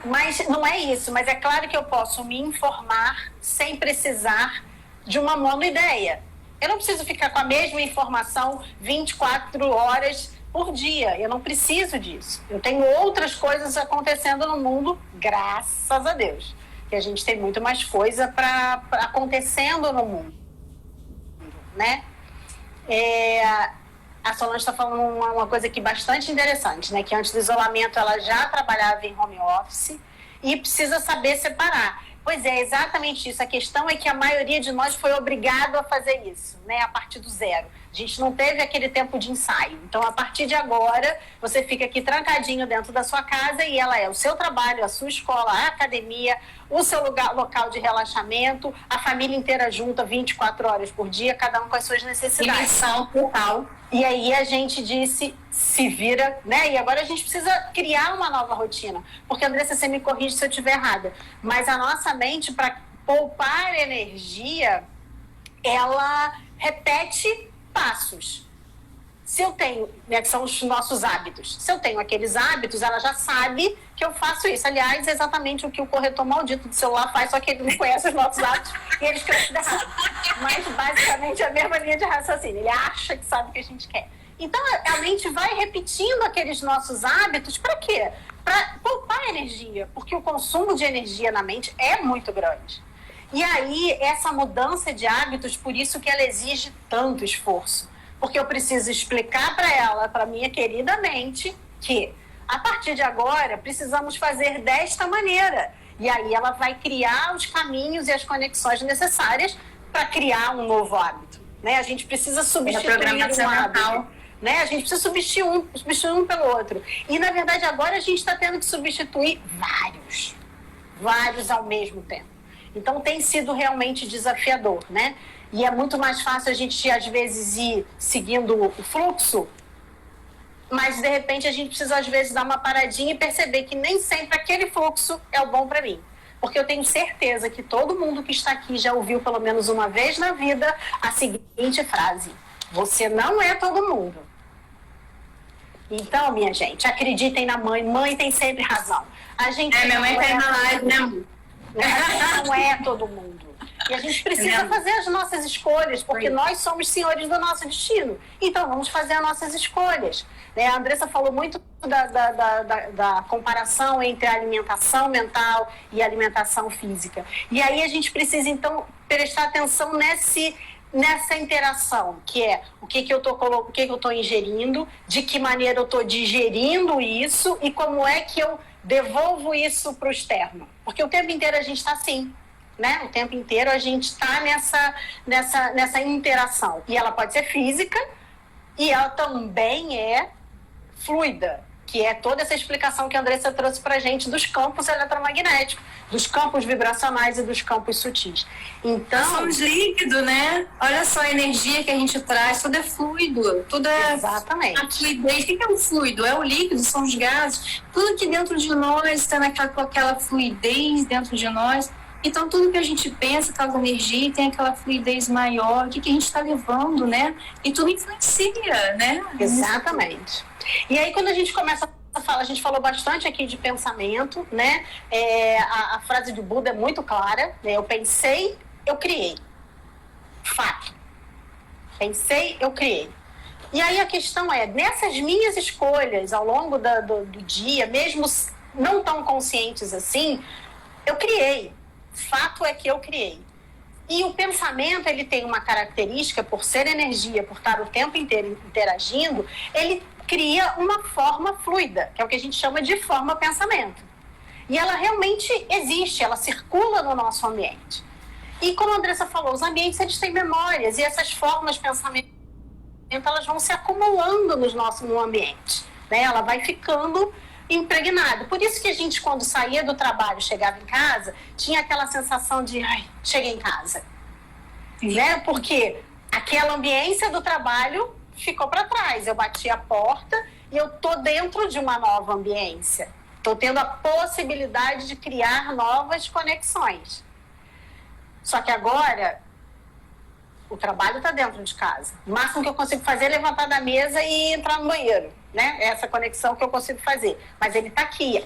[SPEAKER 2] Mas não é isso. Mas é claro que eu posso me informar sem precisar de uma monoideia. Eu não preciso ficar com a mesma informação 24 horas por dia. Eu não preciso disso. Eu tenho outras coisas acontecendo no mundo, graças a Deus. Que a gente tem muito mais coisa acontecendo no mundo, né? A Solange está falando uma coisa aqui bastante interessante, né? Que antes do isolamento ela já trabalhava em home office e precisa saber separar. Pois é, exatamente isso. A questão é que a maioria de nós foi obrigado a fazer isso, né? A partir do zero. A gente não teve aquele tempo de ensaio. Então, a partir de agora, você fica aqui trancadinho dentro da sua casa e ela é o seu trabalho, a sua escola, a academia, o seu local de relaxamento, a família inteira junta 24 horas por dia, cada um com as suas necessidades.
[SPEAKER 1] Imersão total.
[SPEAKER 2] E aí a gente disse, se vira, né? E agora a gente precisa criar uma nova rotina. Porque, Andressa, você me corrige se eu estiver errada. Mas a nossa mente, para poupar energia, ela repete passos. Se eu tenho, né, que são os nossos hábitos, se eu tenho aqueles hábitos, ela já sabe que eu faço isso. Aliás, é exatamente o que o corretor maldito do celular faz, só que ele não conhece os nossos hábitos e ele escreve tudo errado. Mas basicamente é a mesma linha de raciocínio. Ele acha que sabe o que a gente quer. Então a mente vai repetindo aqueles nossos hábitos para quê? Para poupar energia, porque o consumo de energia na mente é muito grande. E aí, essa mudança de hábitos, por isso que ela exige tanto esforço. Porque eu preciso explicar para ela, para minha querida mente, que a partir de agora precisamos fazer desta maneira. E aí ela vai criar os caminhos e as conexões necessárias para criar um novo hábito. Né? A gente precisa substituir um hábito. Né? A gente precisa substituir um pelo outro. E, na verdade, agora a gente está tendo que substituir vários ao mesmo tempo. Então, tem sido realmente desafiador, né? E é muito mais fácil a gente, às vezes, ir seguindo o fluxo, mas, de repente, a gente precisa, às vezes, dar uma paradinha e perceber que nem sempre aquele fluxo é o bom para mim. porque eu tenho certeza que todo mundo que está aqui já ouviu pelo menos uma vez na vida a seguinte frase: você não é todo mundo. Então, minha gente, acreditem na mãe. Mãe tem sempre razão. A gente
[SPEAKER 1] minha mãe tá aí na live, né?
[SPEAKER 2] A gente não é todo mundo. E a gente precisa fazer as nossas escolhas, porque nós somos senhores do nosso destino. Então, vamos fazer as nossas escolhas. A Andressa falou muito da comparação entre a alimentação mental e a alimentação física. E aí a gente precisa, então, prestar atenção nessa interação, que é o que eu estou ingerindo, de que maneira eu estou digerindo isso e como é que eu devolvo isso para o externo. Porque o tempo inteiro a gente está assim. O tempo inteiro a gente está nessa interação. E ela pode ser física e ela também é fluida, que é toda essa explicação que a Andressa trouxe para a gente dos campos eletromagnéticos, dos campos vibracionais e dos campos sutis. Então,
[SPEAKER 1] nós somos líquido, né? Olha só a energia que a gente traz, tudo é fluido, tudo é...
[SPEAKER 2] Exatamente.
[SPEAKER 1] A fluidez. O que é o fluido? É o líquido, são os gases. Tudo que dentro de nós está com aquela fluidez dentro de nós. Então, tudo que a gente pensa causa energia, tem aquela fluidez maior, o que a gente está levando, né? E tudo influencia, né?
[SPEAKER 2] Exatamente. E aí, quando a gente começa a falar, a gente falou bastante aqui de pensamento, né? A frase do Buda é muito clara, né? Eu pensei, eu criei. Fato. Pensei, eu criei. E aí a questão é, nessas minhas escolhas ao longo do dia, mesmo não tão conscientes assim, eu criei. Fato é que eu criei. E o pensamento, ele tem uma característica, por ser energia, por estar o tempo inteiro interagindo, ele cria uma forma fluida, que é o que a gente chama de forma pensamento. E ela realmente existe, ela circula no nosso ambiente. E como a Andressa falou, os ambientes, eles têm memórias, e essas formas de pensamento, elas vão se acumulando no ambiente, né? Ela vai ficando impregnado. Por isso que a gente, quando saía do trabalho, chegava em casa, tinha aquela sensação de, cheguei em casa. Né? Porque aquela ambiência do trabalho ficou para trás. Eu bati a porta e eu tô dentro de uma nova ambiência. Estou tendo a possibilidade de criar novas conexões. Só que agora, o trabalho está dentro de casa. O máximo que eu consigo fazer é levantar da mesa e entrar no banheiro. Né? Essa conexão que eu consigo fazer. Mas ele está aqui.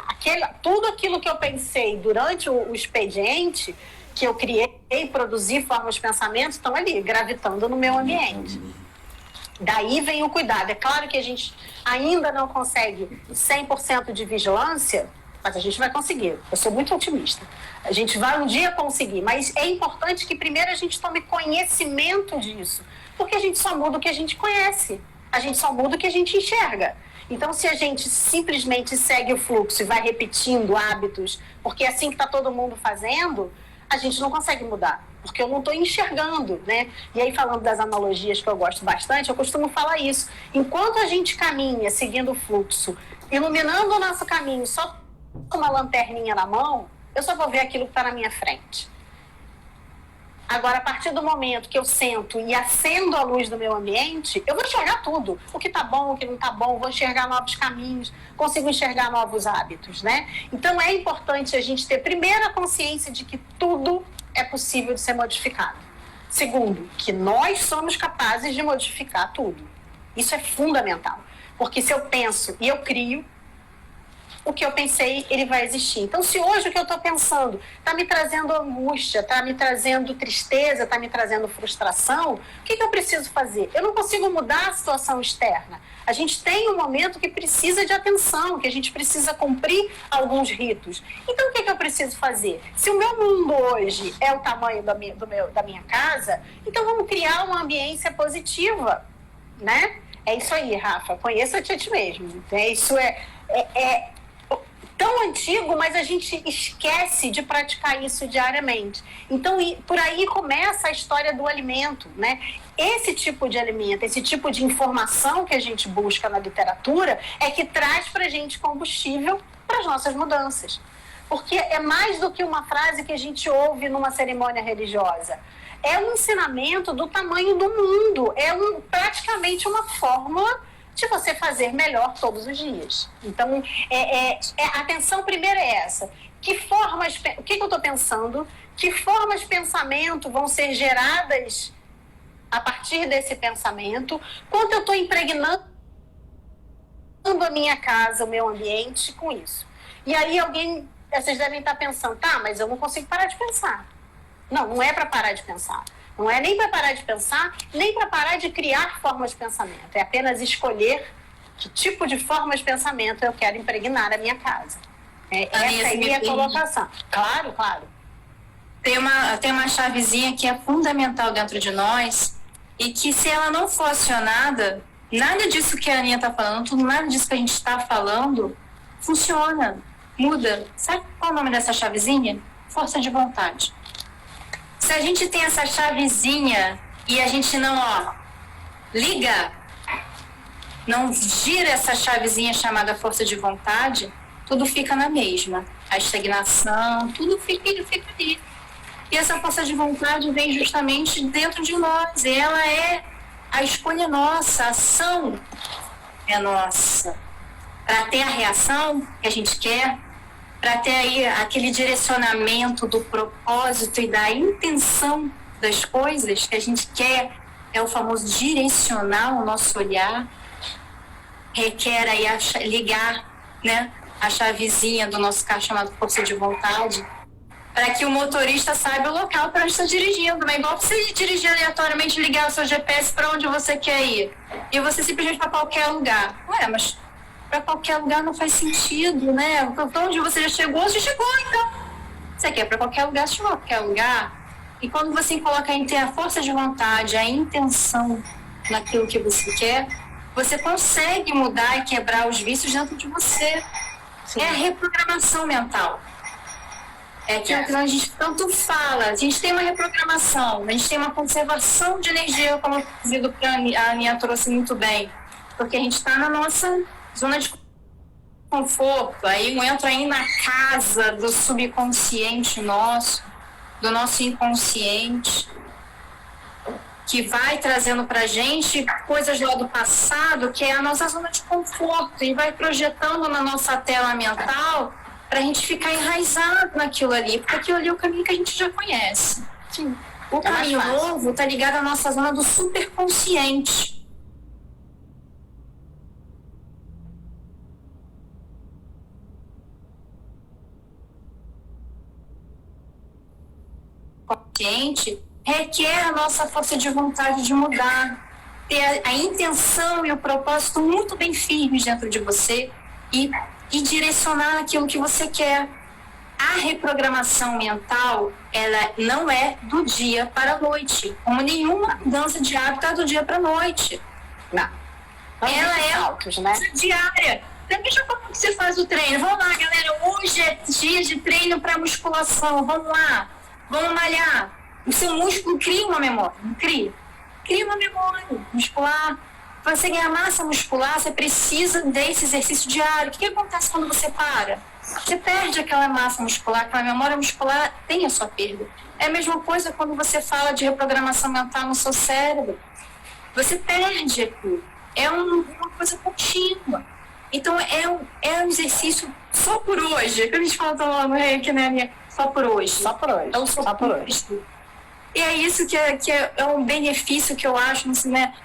[SPEAKER 2] Tudo aquilo que eu pensei durante o expediente, que eu criei, produzi formas de pensamento, estão ali, gravitando no meu ambiente. Daí vem o cuidado. É claro que a gente ainda não consegue 100% de vigilância, mas a gente vai conseguir. Eu sou muito otimista. A gente vai um dia conseguir, mas é importante que primeiro a gente tome conhecimento disso, porque a gente só muda o que a gente conhece. A gente só muda o que a gente enxerga. Então, se a gente simplesmente segue o fluxo e vai repetindo hábitos, porque é assim que está todo mundo fazendo, a gente não consegue mudar, porque eu não estou enxergando, né? E aí, falando das analogias que eu gosto bastante, eu costumo falar isso. Enquanto a gente caminha seguindo o fluxo, iluminando o nosso caminho só com uma lanterninha na mão, eu só vou ver aquilo que está na minha frente. Agora, a partir do momento que eu sento e acendo a luz do meu ambiente, eu vou enxergar tudo. O que está bom, o que não está bom, vou enxergar novos caminhos, consigo enxergar novos hábitos, né? Então, é importante a gente ter, primeiro, a consciência de que tudo é possível de ser modificado. Segundo, que nós somos capazes de modificar tudo. Isso é fundamental. Porque se eu penso e eu crio, o que eu pensei, ele vai existir. Então, se hoje o que eu estou pensando está me trazendo angústia, está me trazendo tristeza, está me trazendo frustração, o que eu preciso fazer? Eu não consigo mudar a situação externa. A gente tem um momento que precisa de atenção, que a gente precisa cumprir alguns ritos. Então, o que eu preciso fazer? Se o meu mundo hoje é o tamanho da minha casa, então vamos criar uma ambiência positiva, né? É isso aí, Rafa. Conheça-te a ti mesmo. Isso é tão antigo, mas a gente esquece de praticar isso diariamente. Então, por aí começa a história do alimento, né? Esse tipo de alimento, esse tipo de informação que a gente busca na literatura é que traz para a gente combustível para as nossas mudanças. Porque é mais do que uma frase que a gente ouve numa cerimônia religiosa. É um ensinamento do tamanho do mundo. É praticamente uma fórmula de você fazer melhor todos os dias. Então, a atenção primeiro é essa. O que eu estou pensando? Que formas de pensamento vão ser geradas a partir desse pensamento? Quanto eu estou impregnando a minha casa, o meu ambiente com isso? E aí vocês devem estar pensando, tá, mas eu não consigo parar de pensar. Não é para parar de pensar. Não é nem para parar de pensar, nem para parar de criar formas de pensamento. É apenas escolher que tipo de forma de pensamento eu quero impregnar a minha casa. Essa é a minha colocação. Claro.
[SPEAKER 1] Tem uma chavezinha que é fundamental dentro de nós e que, se ela não for acionada, nada disso que a Aninha está falando, nada disso que a gente está falando, funciona, muda. Sabe qual é o nome dessa chavezinha? Força de vontade. Se a gente tem essa chavezinha e a gente não liga, não gira essa chavezinha chamada força de vontade, tudo fica na mesma. A estagnação, tudo fica ali. E essa força de vontade vem justamente dentro de nós. E ela é a escolha nossa, a ação é nossa. Para ter a reação que a gente quer, para ter aí aquele direcionamento do propósito e da intenção das coisas que a gente quer, é o famoso direcionar o nosso olhar, requer aí ligar, né, a chavezinha do nosso carro chamado força de vontade, para que o motorista saiba o local para onde está dirigindo. Não é igual você dirigir aleatoriamente, ligar o seu GPS para onde você quer ir e você simplesmente para qualquer lugar. Mas para qualquer lugar não faz sentido, né? Para onde você já chegou então. Você quer para qualquer lugar, você chegou a qualquer lugar. E quando você coloca a força de vontade, a intenção naquilo que você quer, você consegue mudar e quebrar os vícios dentro de você. Sim. É a reprogramação mental. É aquilo que a gente tanto fala. A gente tem uma reprogramação, a gente tem uma conservação de energia, como a Aninha trouxe muito bem. Porque a gente está na nossa zona de conforto. Aí eu entro aí na casa do subconsciente nosso, do nosso inconsciente, que vai trazendo pra gente coisas lá do passado, que é a nossa zona de conforto, e vai projetando na nossa tela mental pra gente ficar enraizado naquilo ali, porque aquilo ali é o caminho que a gente já conhece.
[SPEAKER 2] Sim.
[SPEAKER 1] O caminho novo tá ligado à nossa zona do superconsciente. Consciente requer a nossa força de vontade de mudar, ter a intenção e o propósito muito bem firmes dentro de você e direcionar aquilo que você quer. A reprogramação mental, ela não é do dia para a noite, como nenhuma mudança de hábito é do dia para a noite.
[SPEAKER 2] Não.
[SPEAKER 1] Ela é
[SPEAKER 2] né?
[SPEAKER 1] Diária. Então, veja como você faz o treino. Vamos lá, galera, hoje é dia de treino para musculação, vamos lá, vamos malhar. O seu músculo cria uma memória, não cria? Cria uma memória muscular. Para você ganhar massa muscular, você precisa desse exercício diário. O que acontece quando você para? Você perde aquela massa muscular, aquela memória muscular tem a sua perda. É a mesma coisa quando você fala de reprogramação mental no seu cérebro. Você perde aquilo. É uma coisa contínua. Então, é um exercício só por hoje. Que a gente fala tão aqui, né? Só por hoje.
[SPEAKER 2] Só por hoje.
[SPEAKER 1] É o só por hoje. E é isso que é um benefício que eu acho, né,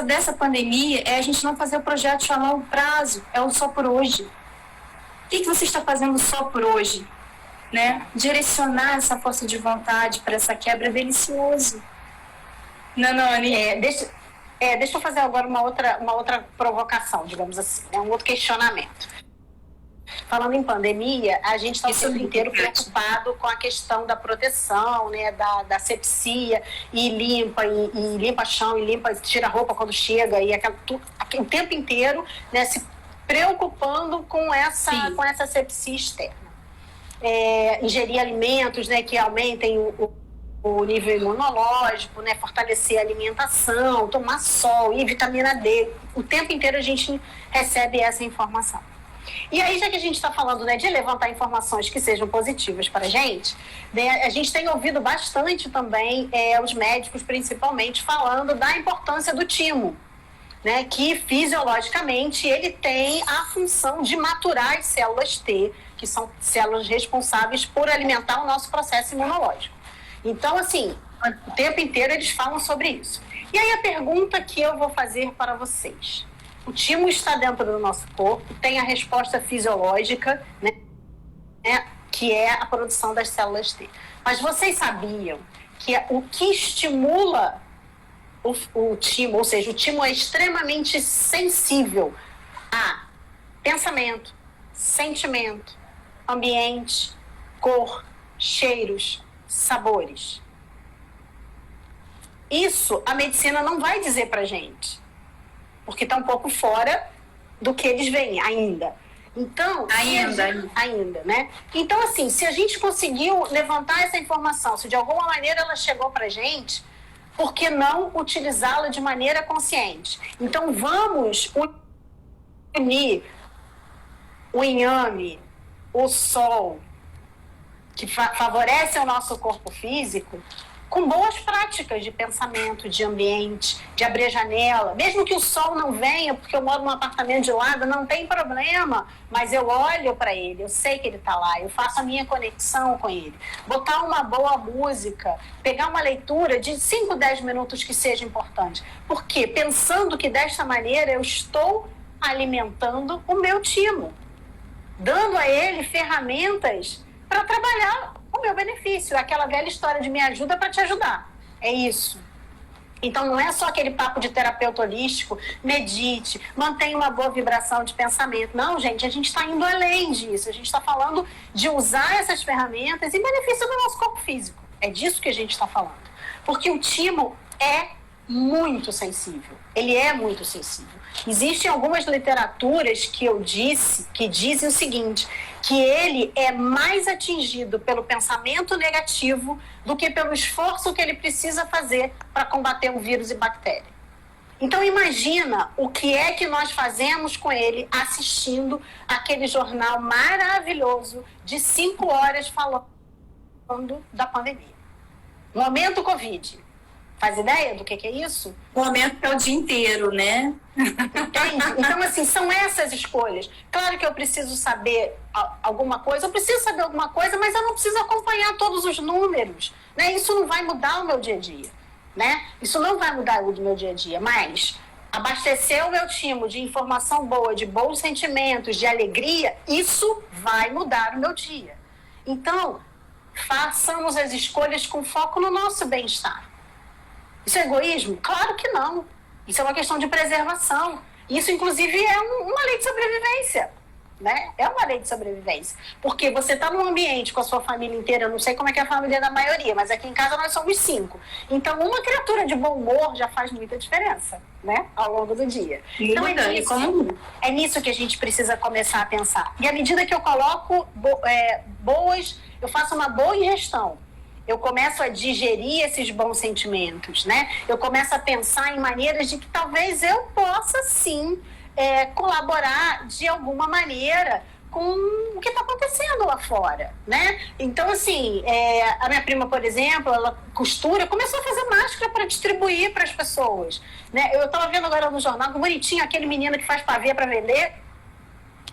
[SPEAKER 1] dessa pandemia, é a gente não fazer o projeto a longo prazo, é o só por hoje. O que você está fazendo só por hoje? Né? Direcionar essa força de vontade para essa quebra é delicioso. Não, Aninha.
[SPEAKER 2] Deixa eu fazer agora uma outra provocação, digamos assim, um outro questionamento. Falando em pandemia, a gente está o tempo inteiro preocupado com a questão da proteção, né, da asepsia, e limpa chão, e tira a roupa quando chega, e o tempo inteiro, né, se preocupando com essa asepsia externa. Ingerir alimentos, né, que aumentem o nível imunológico, né, fortalecer a alimentação, tomar sol e vitamina D. O tempo inteiro a gente recebe essa informação. E aí, já que a gente está falando, né, de levantar informações que sejam positivas para a gente, né, a gente tem ouvido bastante também os médicos, principalmente, falando da importância do timo. né, que fisiologicamente ele tem a função de maturar as células T, que são células responsáveis por alimentar o nosso processo imunológico. Então, assim, o tempo inteiro eles falam sobre isso. E aí a pergunta que eu vou fazer para vocês. O timo está dentro do nosso corpo, tem a resposta fisiológica, né, que é a produção das células T. Mas vocês sabiam que o que estimula o timo, ou seja, o timo é extremamente sensível a pensamento, sentimento, ambiente, cor, cheiros, sabores. Isso a medicina não vai dizer pra gente, porque está um pouco fora do que eles veem ainda. Então, ainda, né? Então, assim, se a gente conseguiu levantar essa informação, se de alguma maneira ela chegou pra gente, por que não utilizá-la de maneira consciente? Então, vamos unir o inhame, o sol, que favorece o nosso corpo físico, com boas práticas de pensamento, de ambiente, de abrir a janela. Mesmo que o sol não venha, porque eu moro num apartamento de lado, não tem problema, mas eu olho para ele, eu sei que ele está lá, eu faço a minha conexão com ele. Botar uma boa música, pegar uma leitura de 5, 10 minutos que seja importante. Por quê? Pensando que desta maneira eu estou alimentando o meu timo, dando a ele ferramentas para trabalhar o meu benefício. Aquela velha história de me ajuda para te ajudar. É isso. Então, não é só aquele papo de terapeuta holístico, medite, mantenha uma boa vibração de pensamento. Não, gente, a gente está indo além disso. A gente está falando de usar essas ferramentas em benefício do nosso corpo físico. É disso que a gente está falando. Porque o timo é muito sensível. Ele é muito sensível. Existem algumas literaturas que dizem o seguinte, que ele é mais atingido pelo pensamento negativo do que pelo esforço que ele precisa fazer para combater um vírus e bactéria. Então imagina o que é que nós fazemos com ele assistindo aquele jornal maravilhoso de 5 horas falando da pandemia. Momento Covid. Faz ideia do que é isso?
[SPEAKER 1] O momento é o dia inteiro, né?
[SPEAKER 2] Entende? Então, assim, são essas escolhas. Claro que eu preciso saber alguma coisa, mas eu não preciso acompanhar todos os números, né? Isso não vai mudar o meu dia a dia, né? Isso não vai mudar o meu dia a dia, mas abastecer o meu timo de informação boa, de bons sentimentos, de alegria, isso vai mudar o meu dia. Então, façamos as escolhas com foco no nosso bem-estar. Isso é egoísmo? Claro que não. Isso é uma questão de preservação. Isso, inclusive, é uma lei de sobrevivência, né? É uma lei de sobrevivência. Porque você está num ambiente com a sua família inteira, eu não sei como é que é a família da maioria, mas aqui em casa nós somos 5. Então, uma criatura de bom humor já faz muita diferença, né? Ao longo do dia. Então, é nisso que a gente precisa começar a pensar. E à medida que eu coloco eu faço uma boa ingestão, eu começo a digerir esses bons sentimentos, né? Eu começo a pensar em maneiras de que talvez eu possa, sim, colaborar de alguma maneira com o que está acontecendo lá fora, né? Então, assim, a minha prima, por exemplo, ela costura, começou a fazer máscara para distribuir para as pessoas, né? Eu estava vendo agora no jornal, que bonitinho, aquele menino que faz pavê para vender,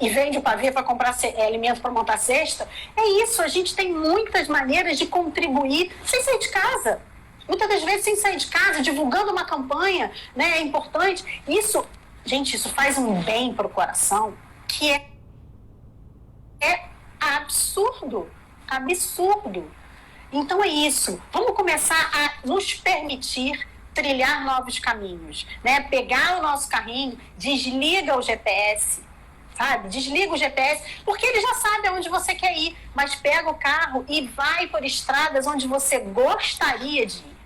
[SPEAKER 2] e vende o pavê para comprar alimento para montar cesta. É isso, a gente tem muitas maneiras de contribuir sem sair de casa. Muitas das vezes sem sair de casa, divulgando uma campanha, né, é importante. Isso, gente, isso faz um bem para o coração que é absurdo, absurdo. Então é isso, vamos começar a nos permitir trilhar novos caminhos, né? Pegar o nosso carrinho, desliga o GPS, sabe? Desliga o GPS, porque ele já sabe aonde você quer ir, mas pega o carro e vai por estradas onde você gostaria de ir,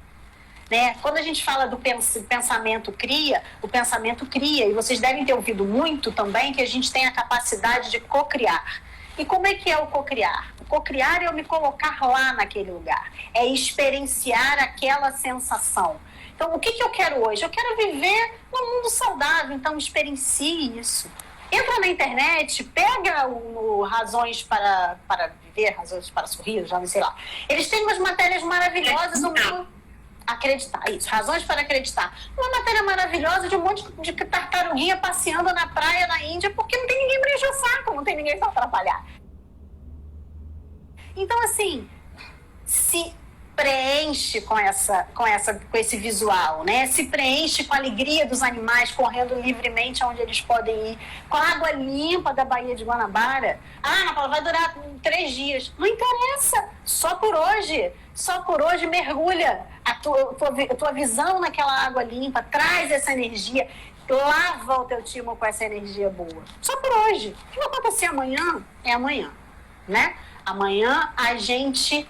[SPEAKER 2] né? Quando a gente fala do pensamento cria, o pensamento cria, e vocês devem ter ouvido muito também que a gente tem a capacidade de cocriar. E como é que é o cocriar? O cocriar é eu me colocar lá naquele lugar, é experienciar aquela sensação. Então, o que eu quero hoje? Eu quero viver num mundo saudável, então experiencie isso. Entra na internet, pega o Razões para Viver, Razões para Sorrir, já não sei lá. Eles têm umas matérias maravilhosas. acreditar, isso, razões para acreditar. Uma matéria maravilhosa de um monte de tartaruguinha passeando na praia na Índia, porque não tem ninguém para encher o saco, não tem ninguém para atrapalhar. Então, assim, se preenche com esse visual, né? Se preenche com a alegria dos animais correndo livremente onde eles podem ir, com a água limpa da Baía de Guanabara. Ana Paula, vai durar 3 dias. Não interessa, só por hoje mergulha a tua visão naquela água limpa, traz essa energia, lava o teu timo com essa energia boa. Só por hoje. O que vai acontecer amanhã é amanhã, né? Amanhã a gente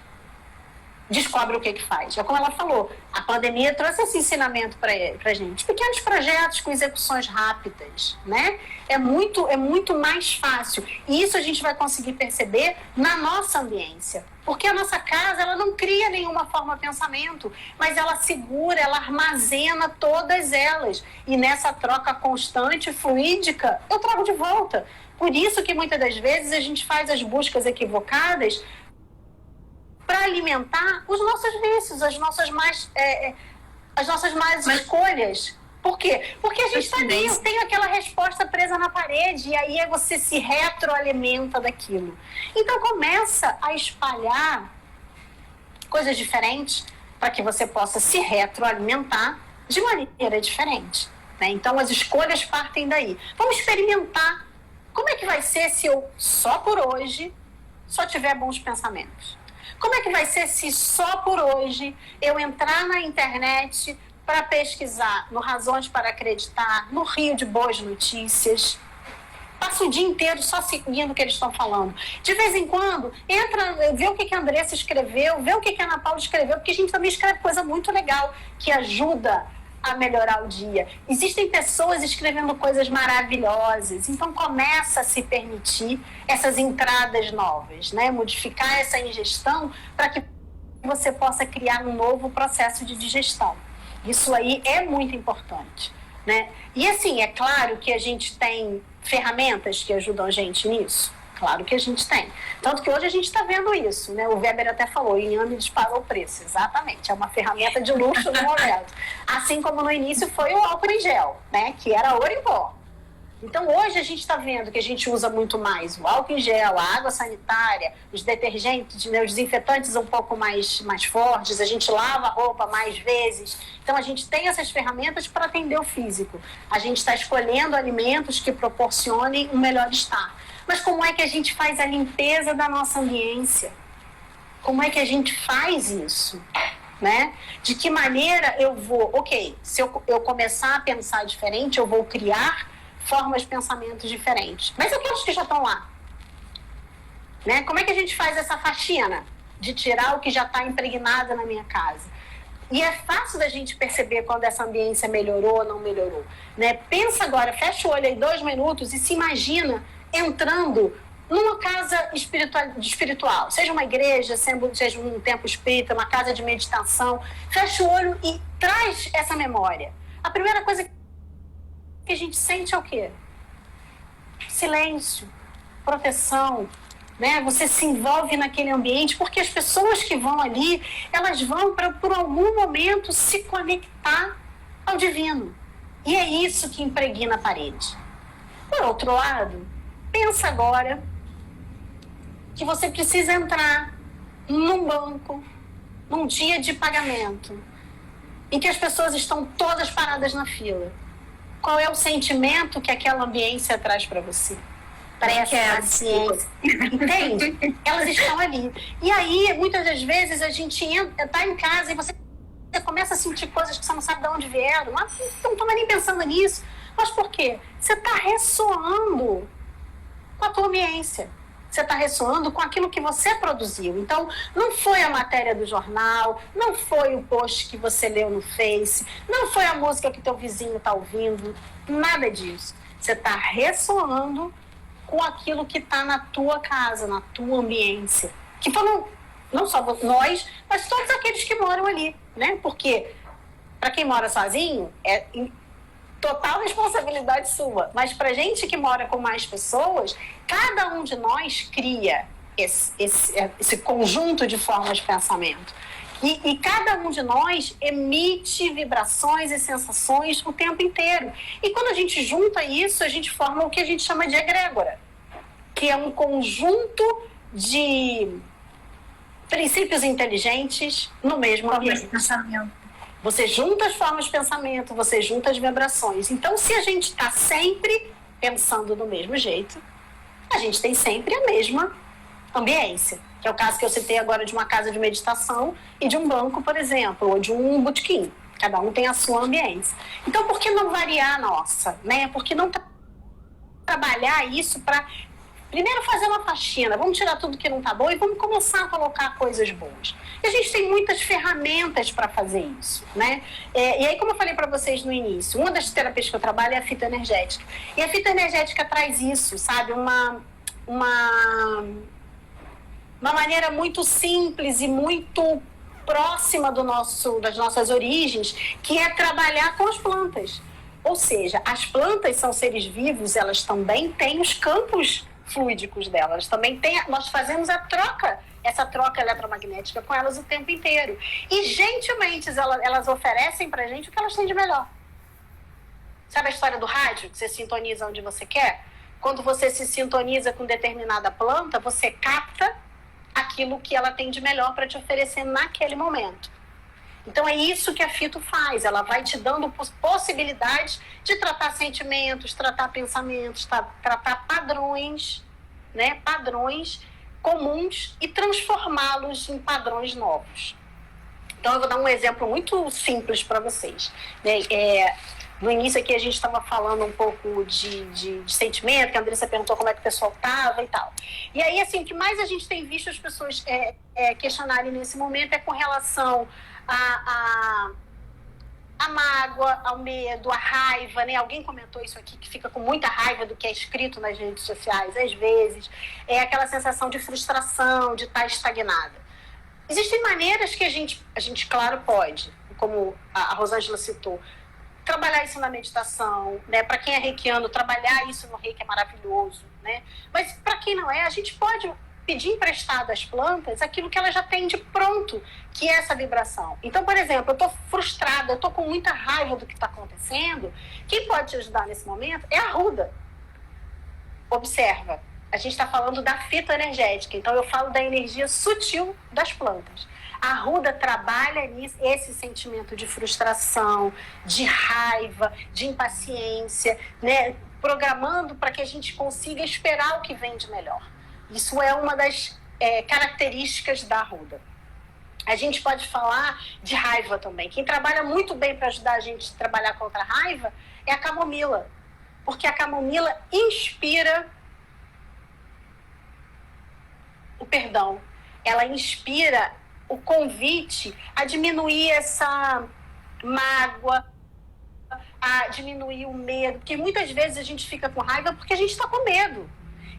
[SPEAKER 2] descobre o que faz. É como ela falou, a pandemia trouxe esse ensinamento para gente. Pequenos projetos com execuções rápidas, né? É muito mais fácil. E isso a gente vai conseguir perceber na nossa ambiência. Porque a nossa casa, ela não cria nenhuma forma de pensamento, mas ela segura, ela armazena todas elas. E nessa troca constante, fluídica, eu trago de volta. Por isso que muitas das vezes a gente faz as buscas equivocadas para alimentar os nossos vícios, as nossas más escolhas. Por quê? Porque a gente está ali, eu tenho aquela resposta presa na parede, e aí você se retroalimenta daquilo. Então começa a espalhar coisas diferentes para que você possa se retroalimentar de maneira diferente, né? Então as escolhas partem daí. Vamos experimentar. Como é que vai ser se eu, só por hoje, só tiver bons pensamentos? Como é que vai ser se só por hoje eu entrar na internet para pesquisar no Razões para Acreditar, no Rio de Boas Notícias? Passa o dia inteiro só seguindo o que eles estão falando. De vez em quando, entra, vê o que a Andressa escreveu, vê o que a Ana Paula escreveu, porque a gente também escreve coisa muito legal, que ajuda a melhorar o dia. Existem pessoas escrevendo coisas maravilhosas, então começa a se permitir essas entradas novas, né? Modificar essa ingestão para que você possa criar um novo processo de digestão. Isso aí é muito importante, né? E assim, é claro que a gente tem ferramentas que ajudam a gente nisso. Claro que a gente tem. Tanto que hoje a gente está vendo isso, né? O Weber até falou, o Inhame disparou o preço. Exatamente, é uma ferramenta de luxo no momento. Assim como no início foi o álcool em gel, né? Que era ouro em pó. Então hoje a gente está vendo que a gente usa muito mais o álcool em gel, a água sanitária, os detergentes, né? Os desinfetantes um pouco mais fortes, a gente lava a roupa mais vezes. Então a gente tem essas ferramentas para atender o físico. A gente está escolhendo alimentos que proporcionem um melhor estar. Mas como é que a gente faz a limpeza da nossa ambiência? Como é que a gente faz isso? Né? De que maneira eu vou... Ok, se eu começar a pensar diferente, eu vou criar formas de pensamentos diferentes. Mas aqueles que já estão lá? Né? Como é que a gente faz essa faxina de tirar o que já está impregnado na minha casa? E é fácil da gente perceber quando essa ambiência melhorou ou não melhorou. Né? Pensa agora, fecha o olho aí 2 minutos e se imagina entrando numa casa espiritual, seja uma igreja, seja um templo espírita, uma casa de meditação. Fecha o olho e traz essa memória. A primeira coisa que a gente sente é o quê? Silêncio, proteção, né? Você se envolve naquele ambiente, porque as pessoas que vão ali, elas vão para, por algum momento, se conectar ao divino. E é isso que impregna a parede. Por outro lado, pensa agora que você precisa entrar num banco, num dia de pagamento, em que as pessoas estão todas paradas na fila. Qual é o sentimento que aquela ambiência traz para você? Paciência. Entende? Elas estão ali. E aí, muitas das vezes, a gente está em casa e você começa a sentir coisas que você não sabe de onde vieram. Mas você não estava nem pensando nisso. Mas por quê? Você está ressoando com a tua ambiência. Você está ressoando com aquilo que você produziu. Então, não foi a matéria do jornal, não foi o post que você leu no Face, não foi a música que teu vizinho está ouvindo, nada disso. Você está ressoando com aquilo que está na tua casa, na tua ambiência. Que foram, não só nós, mas todos aqueles que moram ali, né? Porque, para quem mora sozinho, é total responsabilidade sua. Mas para gente que mora com mais pessoas, cada um de nós cria esse conjunto de formas de pensamento, E cada um de nós emite vibrações e sensações o tempo inteiro. E quando a gente junta isso, a gente forma o que a gente chama de egrégora, que é um conjunto de princípios inteligentes no mesmo ambiente. Você junta as formas de pensamento, você junta as vibrações. Então, se a gente está sempre pensando do mesmo jeito, a gente tem sempre a mesma ambiência. Que é o caso que eu citei agora de uma casa de meditação e de um banco, por exemplo, ou de um botequim. Cada um tem a sua ambiência. Então, por que não variar a nossa? Né? Por que não trabalhar isso para, primeiro, fazer uma faxina? Vamos tirar tudo que não está bom e vamos começar a colocar coisas boas. E a gente tem muitas ferramentas para fazer isso. Né? E aí, como eu falei para vocês no início, uma das terapias que eu trabalho é a fitoenergética. E a fitoenergética traz isso, sabe? Uma maneira muito simples e muito próxima das nossas origens, que é trabalhar com as plantas. Ou seja, as plantas são seres vivos, elas também têm os campos fluídicos delas, também nós fazemos essa troca eletromagnética com elas o tempo inteiro. E, gentilmente, elas oferecem pra gente o que elas têm de melhor. Sabe a história do rádio, que você sintoniza onde você quer? Quando você se sintoniza com determinada planta, você capta aquilo que ela tem de melhor para te oferecer naquele momento. Então é isso que a fito faz, ela vai te dando possibilidades de tratar sentimentos, tratar pensamentos, tratar padrões, né? Padrões comuns e transformá-los em padrões novos. Então eu vou dar um exemplo muito simples para vocês. No início aqui a gente estava falando um pouco de sentimento, que a Andressa perguntou como é que o pessoal estava e tal. E aí, assim, o que mais a gente tem visto as pessoas questionarem nesse momento é com relação à mágoa, ao medo, à raiva, né? Alguém comentou isso aqui, que fica com muita raiva do que é escrito nas redes sociais, às vezes. É aquela sensação de frustração, de estar estagnada. Existem maneiras que a gente claro, pode, como a Rosângela citou, trabalhar isso na meditação, né? Para quem é reikiano, trabalhar isso no reiki é maravilhoso, né? Mas para quem não é, a gente pode pedir emprestado às plantas aquilo que ela já tem de pronto, que é essa vibração. Então, por exemplo, eu estou frustrada, eu estou com muita raiva do que está acontecendo. Quem pode te ajudar nesse momento é a Ruda. Observa, a gente está falando da fitoenergética, então eu falo da energia sutil das plantas. A Ruda trabalha nisso, esse sentimento de frustração, de raiva, de impaciência, né? Programando para que a gente consiga esperar o que vem de melhor. Isso é uma das características da Ruda. A gente pode falar de raiva também. Quem trabalha muito bem para ajudar a gente a trabalhar contra a raiva é a camomila. Porque a camomila inspira o perdão. Ela inspira o convite a diminuir essa mágoa, a diminuir o medo, porque muitas vezes a gente fica com raiva porque a gente está com medo.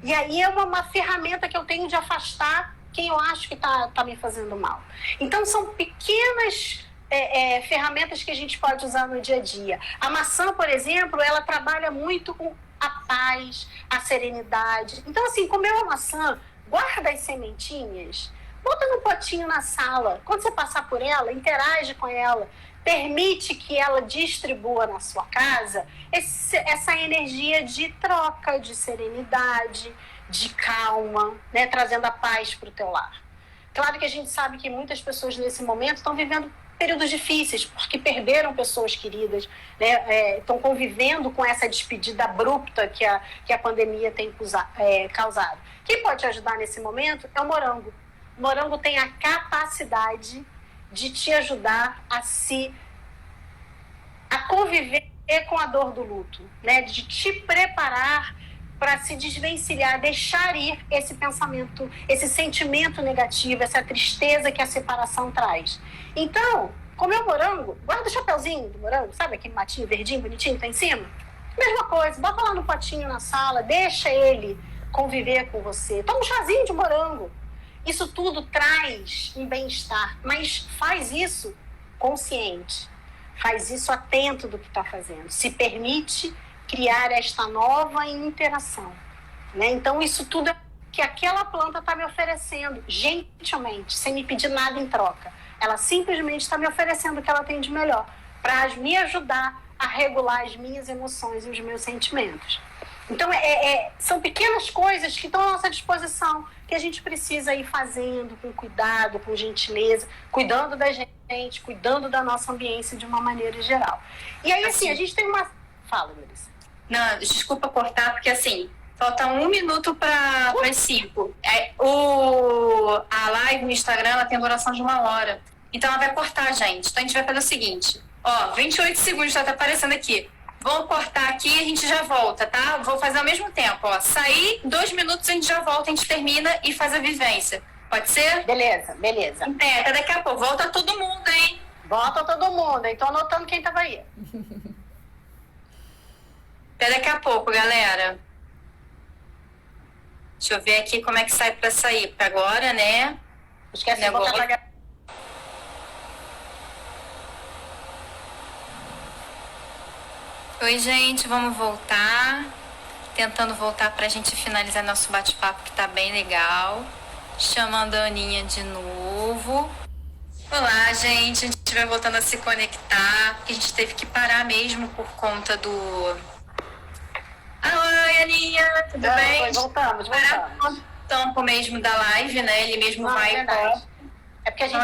[SPEAKER 2] E aí é uma ferramenta que eu tenho de afastar quem eu acho que tá me fazendo mal. Então são pequenas ferramentas que a gente pode usar no dia a dia. A maçã, por exemplo, ela trabalha muito com a paz, a serenidade. Então, assim, comeu a maçã, guarda as sementinhas, bota no potinho na sala. Quando você passar por ela, interage com ela. Permite que ela distribua na sua casa essa energia de troca, de serenidade, de calma, né? Trazendo a paz para o teu lar. Claro que a gente sabe que muitas pessoas nesse momento estão vivendo períodos difíceis, porque perderam pessoas queridas, né? Estão convivendo com essa despedida abrupta que a pandemia tem causado. Quem pode te ajudar nesse momento é o morango. O morango tem a capacidade de te ajudar a conviver com a dor do luto, né? De te preparar para se desvencilhar, deixar ir esse pensamento, esse sentimento negativo, essa tristeza que a separação traz. Então, comeu morango, guarda o chapeuzinho do morango, sabe aquele matinho verdinho, bonitinho que tá em cima? Mesma coisa, bota lá no potinho na sala, deixa ele conviver com você. Toma um chazinho de morango. Isso tudo traz um bem-estar, mas faz isso consciente, faz isso atento do que está fazendo, se permite criar esta nova interação, né? Então isso tudo que aquela planta está me oferecendo, gentilmente, sem me pedir nada em troca. Ela simplesmente está me oferecendo o que ela tem de melhor, para me ajudar a regular as minhas emoções e os meus sentimentos. Então, são pequenas coisas que estão à nossa disposição, que a gente precisa ir fazendo com cuidado, com gentileza, cuidando da gente, cuidando da nossa ambiência de uma maneira geral. E aí, assim, a gente tem uma... Fala, Melissa.
[SPEAKER 1] Não, desculpa cortar, porque assim, falta 1 minuto para as 5. A live no Instagram, ela tem duração de 1 hora. Então ela vai cortar, gente. Então a gente vai fazer o seguinte. Ó, 28 segundos já tá aparecendo aqui. Vamos cortar aqui e a gente já volta, tá? Vou fazer ao mesmo tempo, ó. Sair, 2 minutos, a gente já volta, a gente termina e faz a vivência. Pode ser?
[SPEAKER 2] Beleza, beleza.
[SPEAKER 1] Até daqui a pouco. Volta todo mundo, hein?
[SPEAKER 2] Volta todo mundo, hein? Tô anotando quem tava aí.
[SPEAKER 1] Até daqui a pouco, galera. Deixa eu ver aqui como é que sai pra sair. Porque agora, né?
[SPEAKER 2] Esquece de botar pra...
[SPEAKER 1] Oi, gente, vamos voltar. Tentando voltar pra gente finalizar nosso bate-papo, que tá bem legal. Chamando a Aninha de novo. Olá, gente. A gente vai voltando a se conectar, porque a gente teve que parar mesmo por conta do... Oi, Aninha, tudo bem?
[SPEAKER 2] Voltamos.
[SPEAKER 1] Parar por tempo mesmo da live, né? Ele mesmo vai...
[SPEAKER 2] É verdade. É porque a gente